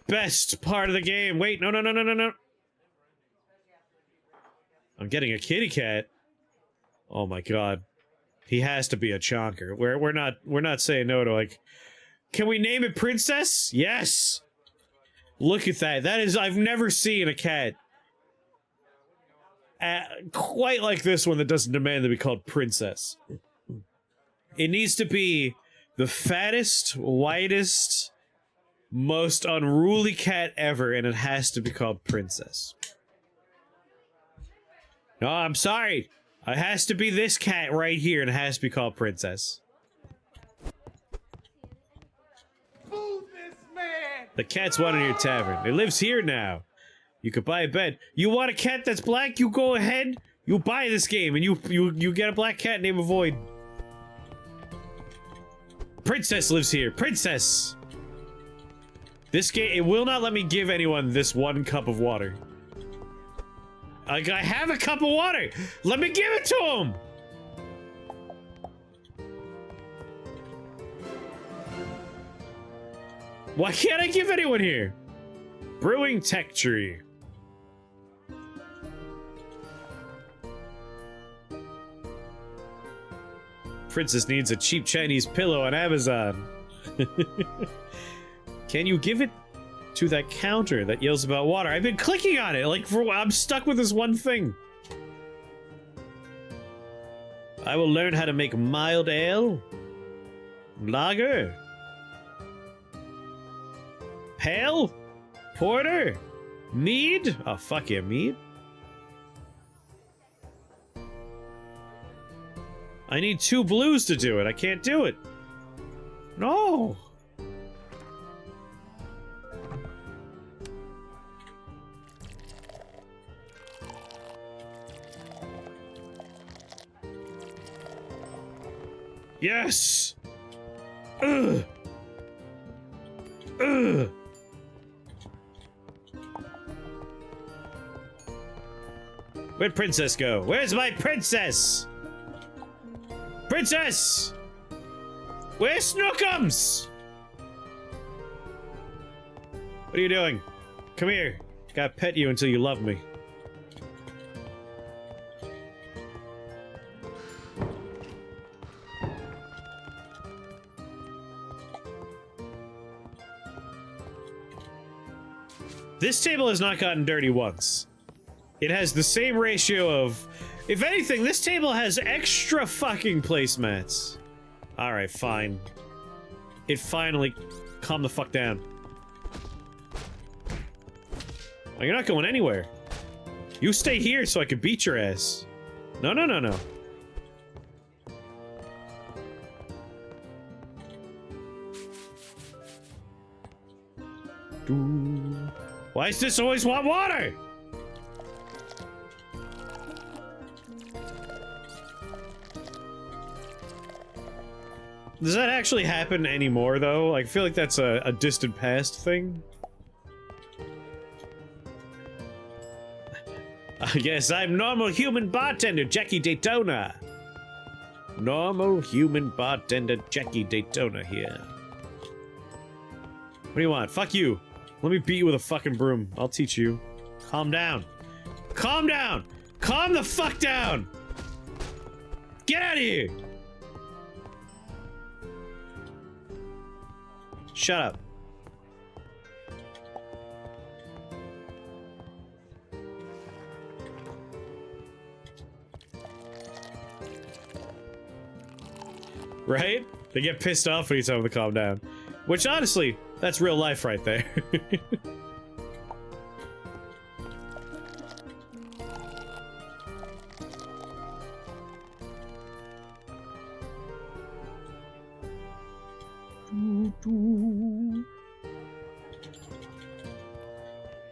Best part of the game. Wait, no. I'm getting a kitty cat. Oh my god. He has to be a chonker. We're not saying no to, like, can we name it Princess? Yes. Look at that. That is, I've never seen a cat quite like this one that doesn't demand to be called Princess. It needs to be the fattest, whitest, most unruly cat ever, and it has to be called Princess. No, I'm sorry. It has to be this cat right here, and it has to be called Princess. Fool this man! The cat's one in your tavern. It lives here now. You could buy a bed. You want a cat that's black? You go ahead. You buy this game, and you get a black cat named Avoid. Princess lives here. Princess! This game, it will not let me give anyone this one cup of water. Like, I have a cup of water! Let me give it to him! Why can't I give anyone here? Brewing tech tree. Princess needs a cheap Chinese pillow on Amazon. Can you give it to that counter that yells about water? I've been clicking on it, like, I'm stuck with this one thing. I will learn how to make mild ale, lager, pale, porter, mead. Oh, fuck yeah, mead. I need 2 blues to do it. I can't do it. No. Yes! Ugh! Ugh! Where'd Princess go? Where's my princess? Princess! Where's Snookums? What are you doing? Come here. Gotta pet you until you love me. This table has not gotten dirty once. It has the same ratio of... If anything, this table has extra fucking placemats. Alright, fine. It finally... Calm the fuck down. Oh, you're not going anywhere. You stay here so I can beat your ass. No, no, no, no. Why does this always want water? Does that actually happen anymore, though? Like, I feel like that's a distant past thing. Yes, I'm normal human bartender, Jackie Daytona. Normal human bartender, Jackie Daytona here. What do you want? Fuck you. Let me beat you with a fucking broom. I'll teach you. Calm down. Calm down! Calm the fuck down! Get out of here! Shut up. Right? They get pissed off when you tell them to calm down. Which, honestly, that's real life right there.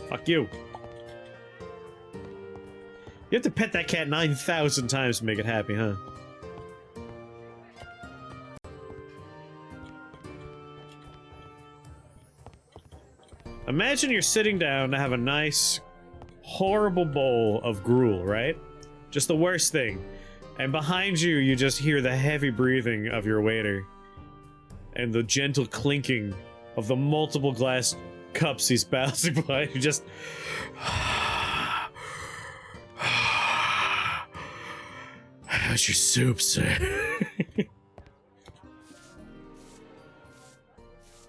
Fuck you. You have to pet that cat 9,000 times to make it happy, huh? Imagine you're sitting down to have a nice, horrible bowl of gruel, right? Just the worst thing. And behind you, you just hear the heavy breathing of your waiter. And the gentle clinking of the multiple glass cups he's bouncing by. You just... How's your soup, sir?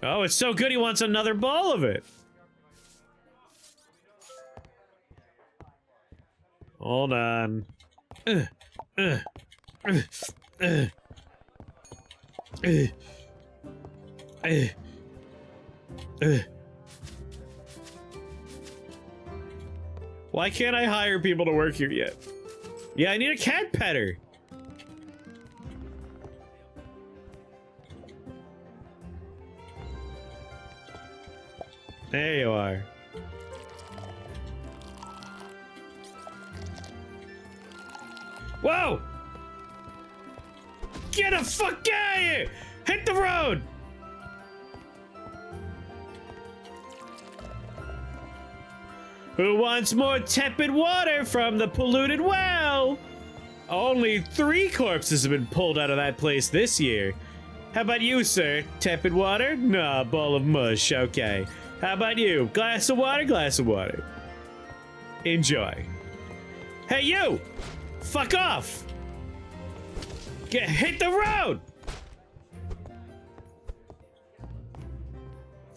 Oh, it's so good he wants another bowl of it. Hold on. Why can't I hire people to work here yet? Yeah, I need a cat petter. There you are. Whoa! Get the fuck out of here! Hit the road! Who wants more tepid water from the polluted well? Only 3 corpses have been pulled out of that place this year. How about you, sir? Tepid water? Nah, ball of mush, okay. How about you? Glass of water, glass of water. Enjoy. Hey, you! Fuck off! Hit the road!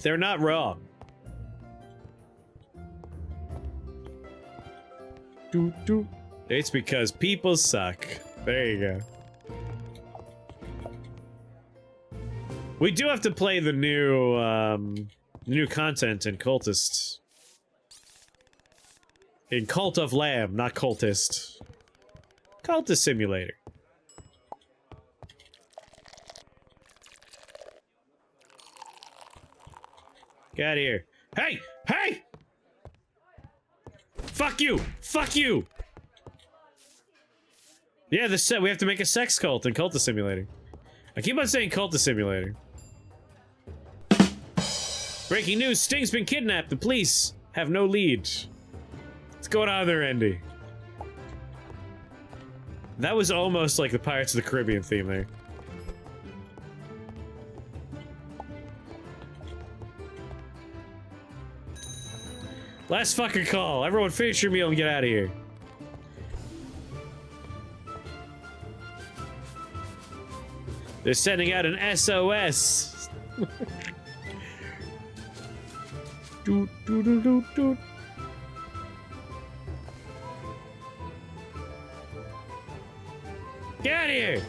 They're not wrong. It's because people suck. There you go. We do have to play the new content in Cultist. In Cult of Lamb, not Cultist. Cultist Simulator. Get out of here. Hey! Hey! Fuck you! Fuck you! Yeah, we have to make a sex cult in Cultist Simulator. I keep on saying Cultist Simulator. Breaking news, Sting's been kidnapped. The police have no lead. What's going on there, Andy? That was almost like the Pirates of the Caribbean theme there. Last fucking call. Everyone finish your meal and get out of here. They're sending out an SOS. Doot, doot, doot, doot, doot. Get out of here!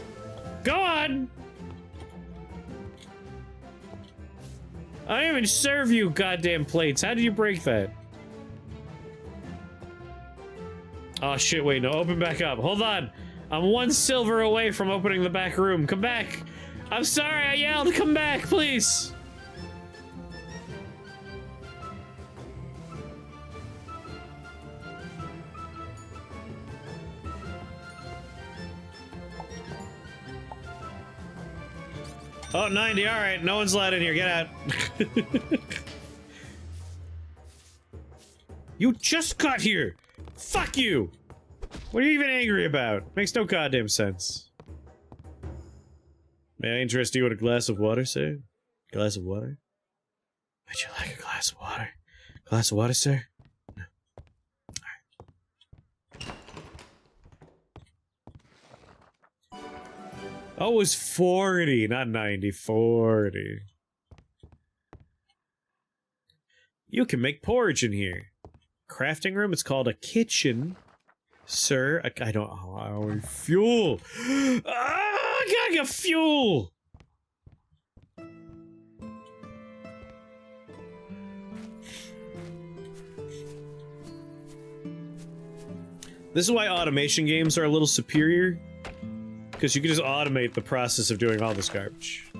Go on! I didn't even serve you goddamn plates. How did you break that? Oh shit, wait, no, open back up. Hold on. I'm 1 silver away from opening the back room. Come back. I'm sorry, I yelled. Come back, please. Oh, 90, alright. No one's allowed in here. Get out. You just got here. Fuck you. What are you even angry about? Makes no goddamn sense. May I interest you in a glass of water, sir? Glass of water? Would you like a glass of water? Glass of water, sir? No. Alright. Oh, it was 40, not 90. 40. You can make porridge in here. Crafting room, it's called a kitchen. Sir, I don't... Oh, fuel! Ah, I gotta get fuel! This is why automation games are a little superior. Because you can just automate the process of doing all this garbage.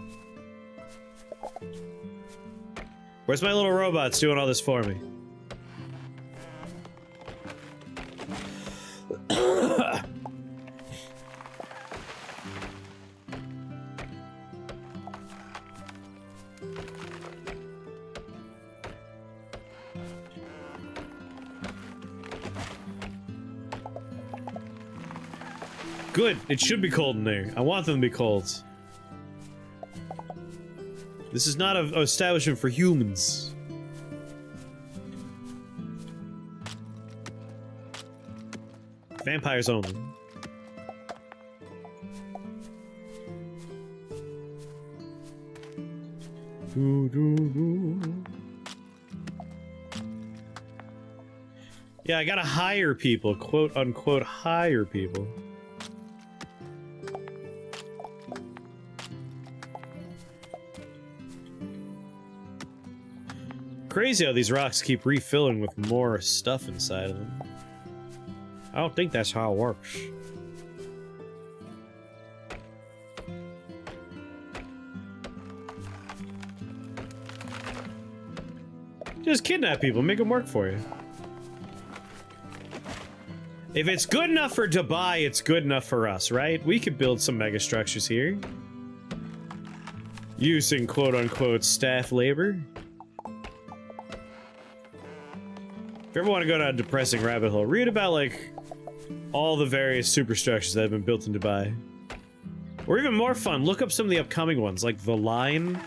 Where's my little robots doing all this for me? Good, it should be cold in there. I want them to be cold. This is not an establishment for humans. Vampires only. Yeah, I gotta hire people, quote unquote hire people. Crazy how these rocks keep refilling with more stuff inside of them. I don't think that's how it works. Just kidnap people, make them work for you. If it's good enough for Dubai, it's good enough for us, right? We could build some mega structures here. Using quote-unquote staff labor. If you ever want to go down a depressing rabbit hole, read about, like, all the various superstructures that have been built in Dubai. Or even more fun, look up some of the upcoming ones, like The Line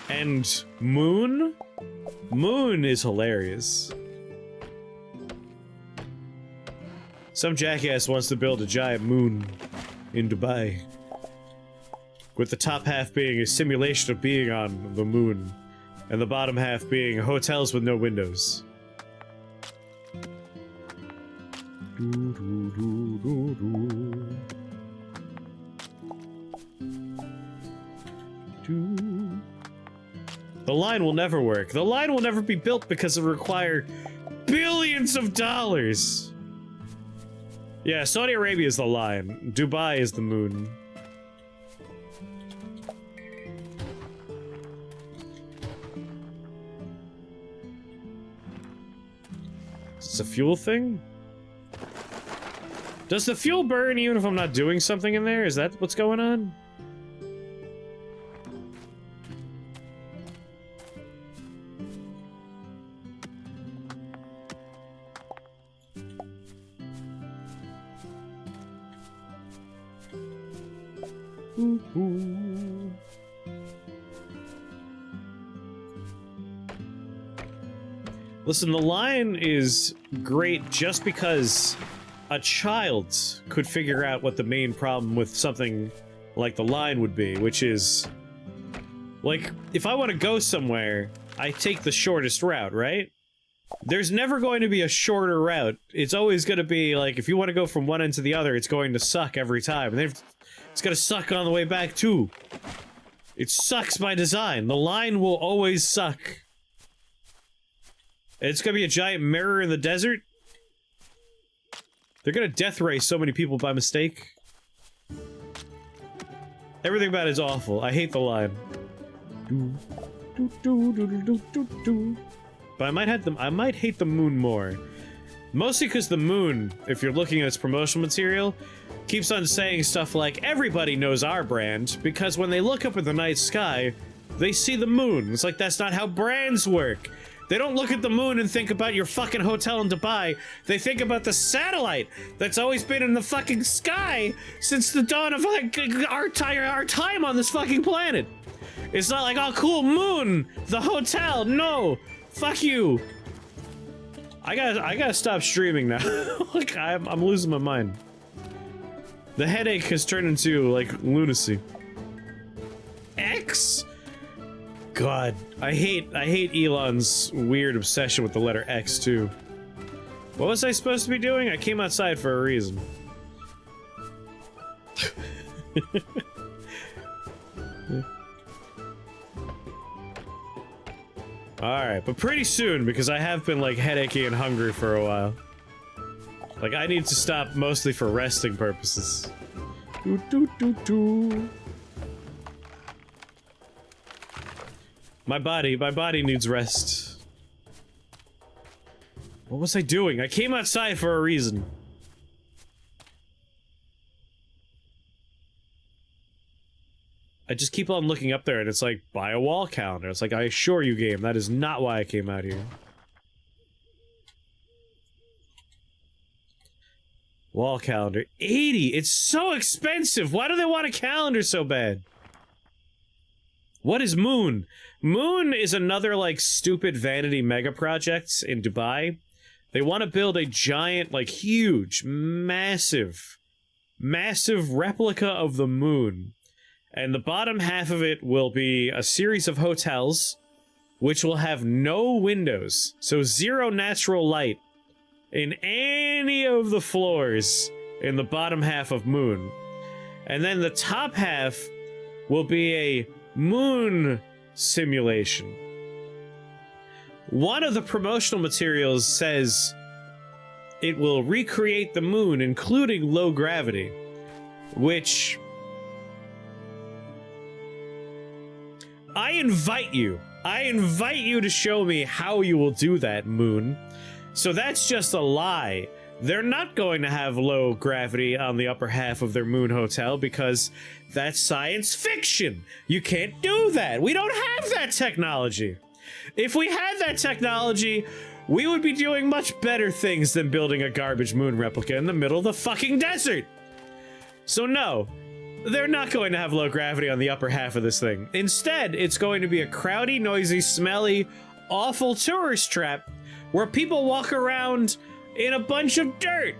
and Moon. Moon is hilarious. Some jackass wants to build a giant moon in Dubai, with the top half being a simulation of being on the moon, and the bottom half being hotels with no windows. The line will never work. The line will never be built because it require billions of dollars. Yeah, Saudi Arabia is the line. Dubai is the moon. Is this a fuel thing? Does the fuel burn even if I'm not doing something in there? Is that what's going on? Listen, the line is great just because a child could figure out what the main problem with something like the line would be, which is, like, if I want to go somewhere, I take the shortest route, right? There's never going to be a shorter route. It's always going to be, like, if you want to go from one end to the other, it's going to suck every time. And it's going to suck on the way back, too. It sucks by design. The line will always suck. It's going to be a giant mirror in the desert. They're gonna death ray so many people by mistake. Everything about it is awful. I hate the line. But I might hate the moon more. Mostly because the moon, if you're looking at its promotional material, keeps on saying stuff like, everybody knows our brand, because when they look up at the night sky, they see the moon. It's like, that's not how brands work. They don't look at the moon and think about your fucking hotel in Dubai. They think about the satellite that's always been in the fucking sky since the dawn of, like, our time on this fucking planet. It's not like, oh, cool, moon, the hotel. No, fuck you. I gotta stop streaming now. Like, I'm losing my mind. The headache has turned into, like, lunacy. X? God, I hate Elon's weird obsession with the letter X, too. What was I supposed to be doing? I came outside for a reason. Alright, but pretty soon, because I have been, like, headachy and hungry for a while. Like, I need to stop mostly for resting purposes. My body needs rest. What was I doing? I came outside for a reason. I just keep on looking up there and it's like, buy a wall calendar. It's like, I assure you, game, that is not why I came out here. Wall calendar. 80! It's so expensive! Why do they want a calendar so bad? What is Moon? Moon is another, like, stupid vanity mega project in Dubai. They want to build a giant, like, huge, massive replica of the moon. And the bottom half of it will be a series of hotels, which will have no windows. So 0 natural light in any of the floors in the bottom half of Moon. And then the top half will be a moon simulation. One of the promotional materials says it will recreate the moon, including low gravity, which I invite you to show me how you will do that, Moon. So that's just a lie. They're not going to have low gravity on the upper half of their moon hotel because that's science fiction. You can't do that. We don't have that technology. If we had that technology, we would be doing much better things than building a garbage moon replica in the middle of the fucking desert. So no, they're not going to have low gravity on the upper half of this thing. Instead, it's going to be a crowdy, noisy, smelly, awful tourist trap where people walk around in a bunch of dirt.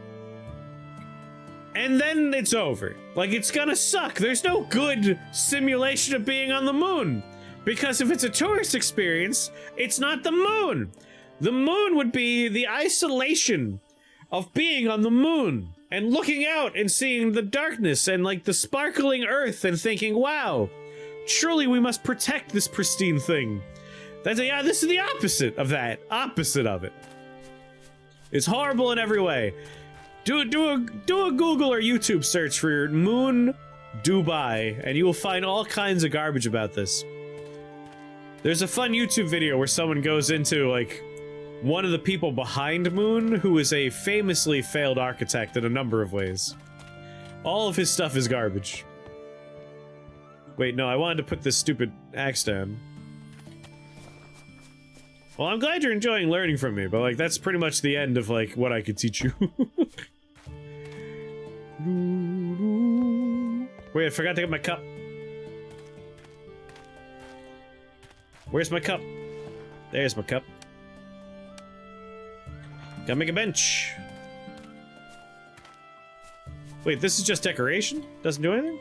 And then it's over. Like, it's gonna suck. There's no good simulation of being on the moon. Because if it's a tourist experience, it's not the moon. The moon would be the isolation of being on the moon and looking out and seeing the darkness and like the sparkling earth and thinking, wow, surely we must protect this pristine thing. Yeah, this is the opposite of that. Opposite of it. It's horrible in every way. Do a Google or YouTube search for Moon Dubai, and you will find all kinds of garbage about this. There's a fun YouTube video where someone goes into, like, one of the people behind Moon, who is a famously failed architect in a number of ways. All of his stuff is garbage. Wait, no, I wanted to put this stupid axe down. Well, I'm glad you're enjoying learning from me, but, like, that's pretty much the end of, like, what I could teach you. Wait, I forgot to get my cup. Where's my cup? There's my cup. Gotta make a bench. Wait, this is just decoration? Doesn't do anything?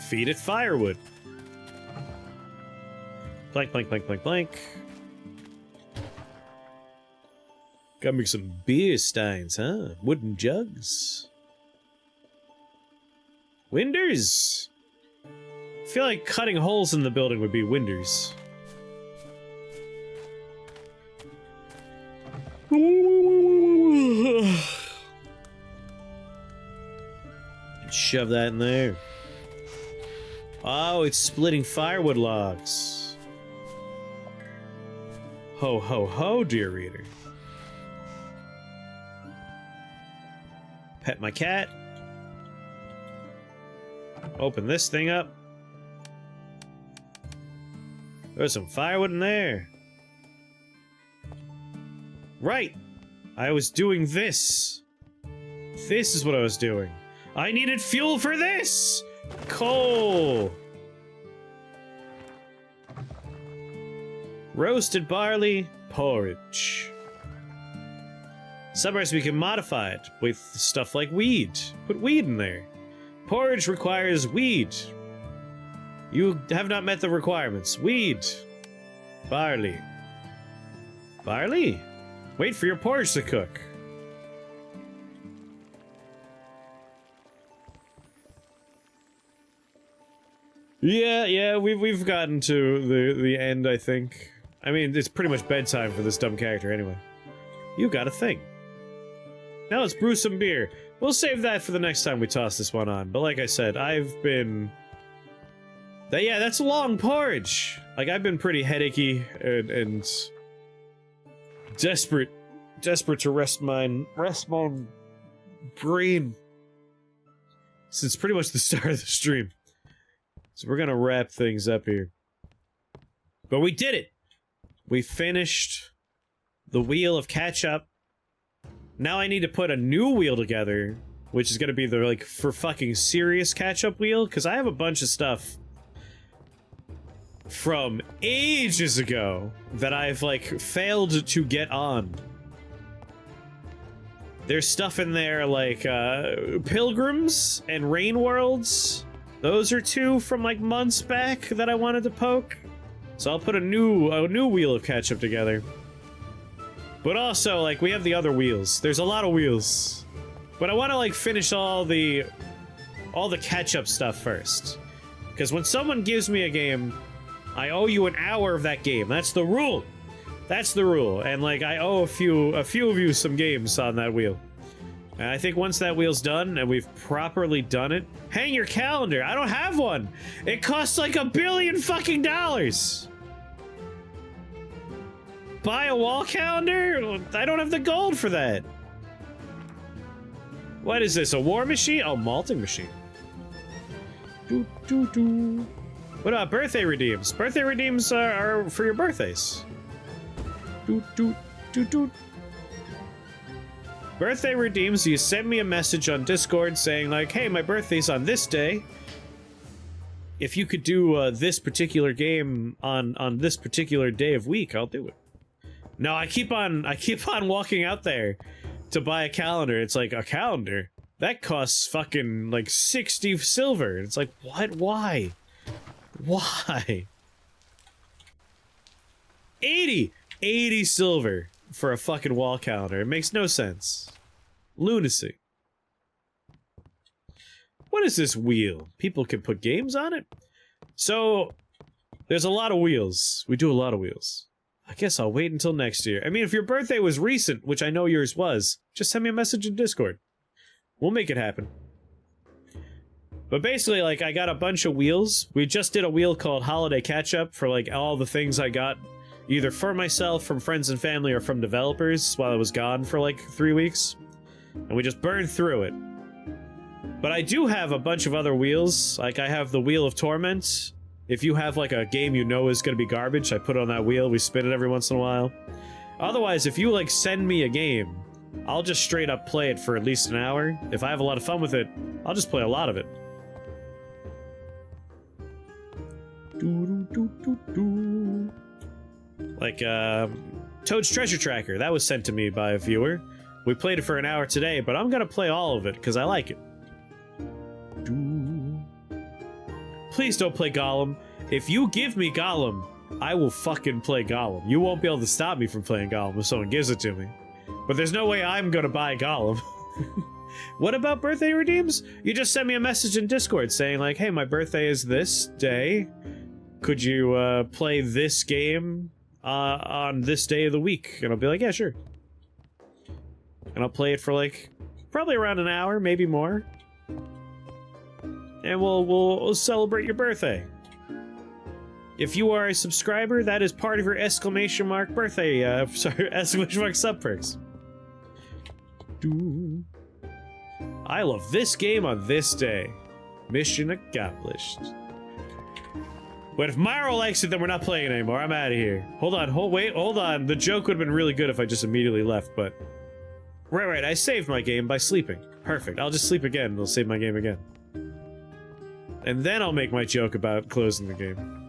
Feed it firewood. Blank, blank, blank, blank, blank. Gotta make some beer steins, huh? Wooden jugs. Windows! I feel like cutting holes in the building would be windows. Shove that in there. Oh, it's splitting firewood logs. Ho, ho, ho, dear reader. Pet my cat. Open this thing up. There's some firewood in there. Right. I was doing this. This is what I was doing. I needed fuel for this! Coal! Roasted barley porridge. Some recipe can modify it with stuff like weed. Put weed in there. Porridge requires weed. You have not met the requirements. Weed. Barley. Barley? Wait for your porridge to cook. Yeah, we've gotten to the end, I think. I mean, it's pretty much bedtime for this dumb character anyway. You got a thing. Now let's brew some beer. We'll save that for the next time we toss this one on. But like I said, I've been... Yeah, that's a long porridge. Like, I've been pretty headachy and desperate to rest my brain since pretty much the start of the stream. So we're gonna wrap things up here. But we did it! We finished the wheel of catch-up. Now I need to put a new wheel together, which is gonna be the, like, for fucking serious catch-up wheel, because I have a bunch of stuff from ages ago that I've, like, failed to get on. There's stuff in there like Pilgrims and Rain Worlds. Those are two from like months back that I wanted to poke. So I'll put a new wheel of ketchup together. But also, like, we have the other wheels. There's a lot of wheels. But I want to like finish all the ketchup stuff first. Because when someone gives me a game, I owe you an hour of that game. That's the rule. That's the rule. And like I owe a few of you some games on that wheel. And I think once that wheel's done and we've properly done it, hang your calendar. I don't have one. It costs like $1 billion fucking dollars. Buy a wall calendar? I don't have the gold for that. What is this, a war machine? Oh, malting machine. What about birthday redeems? Birthday redeems are for your birthdays. Birthday redeems, you send me a message on Discord saying like, hey, my birthday's on this day. If you could do this particular game on this particular day of week, I'll do it. No, I keep on walking out there to buy a calendar. It's like, a calendar? That costs fucking like 60 silver. It's like, what? Why? Why? 80 silver for a fucking wall calendar. It makes no sense. Lunacy. What is this wheel? People can put games on it? So, there's a lot of wheels. We do a lot of wheels. I guess I'll wait until next year. I mean, if your birthday was recent, which I know yours was, just send me a message in Discord. We'll make it happen. But basically, like, I got a bunch of wheels. We just did a wheel called Holiday Catch-Up for, like, all the things I got either for myself, from friends and family, or from developers while I was gone for, like, 3 weeks. And we just burned through it. But I do have a bunch of other wheels. Like, I have the Wheel of Torment. If you have, like, a game you know is gonna be garbage, I put it on that wheel. We spin it every once in a while. Otherwise, if you, like, send me a game, I'll just straight up play it for at least an hour. If I have a lot of fun with it, I'll just play a lot of it. Like, Toad's Treasure Tracker. That was sent to me by a viewer. We played it for an hour today, but I'm gonna play all of it, because I like it. Please don't play Gollum. If you give me Gollum, I will fucking play Gollum. You won't be able to stop me from playing Gollum if someone gives it to me. But there's no way I'm gonna buy Gollum. What about birthday redeems? You just send me a message in Discord saying like, hey, my birthday is this day. Could you play this game on this day of the week? And I'll be like, yeah, sure. And I'll play it for like, probably around an hour, maybe more. And we'll celebrate your birthday. If you are a subscriber, that is part of your exclamation mark birthday, exclamation mark sub perks. I love this game on this day. Mission accomplished. But if Myro likes it, then we're not playing it anymore. I'm out of here. Hold on, hold on. The joke would have been really good if I just immediately left, but... Right, I saved my game by sleeping. Perfect, I'll just sleep again and I'll save my game again. And then I'll make my joke about closing the game.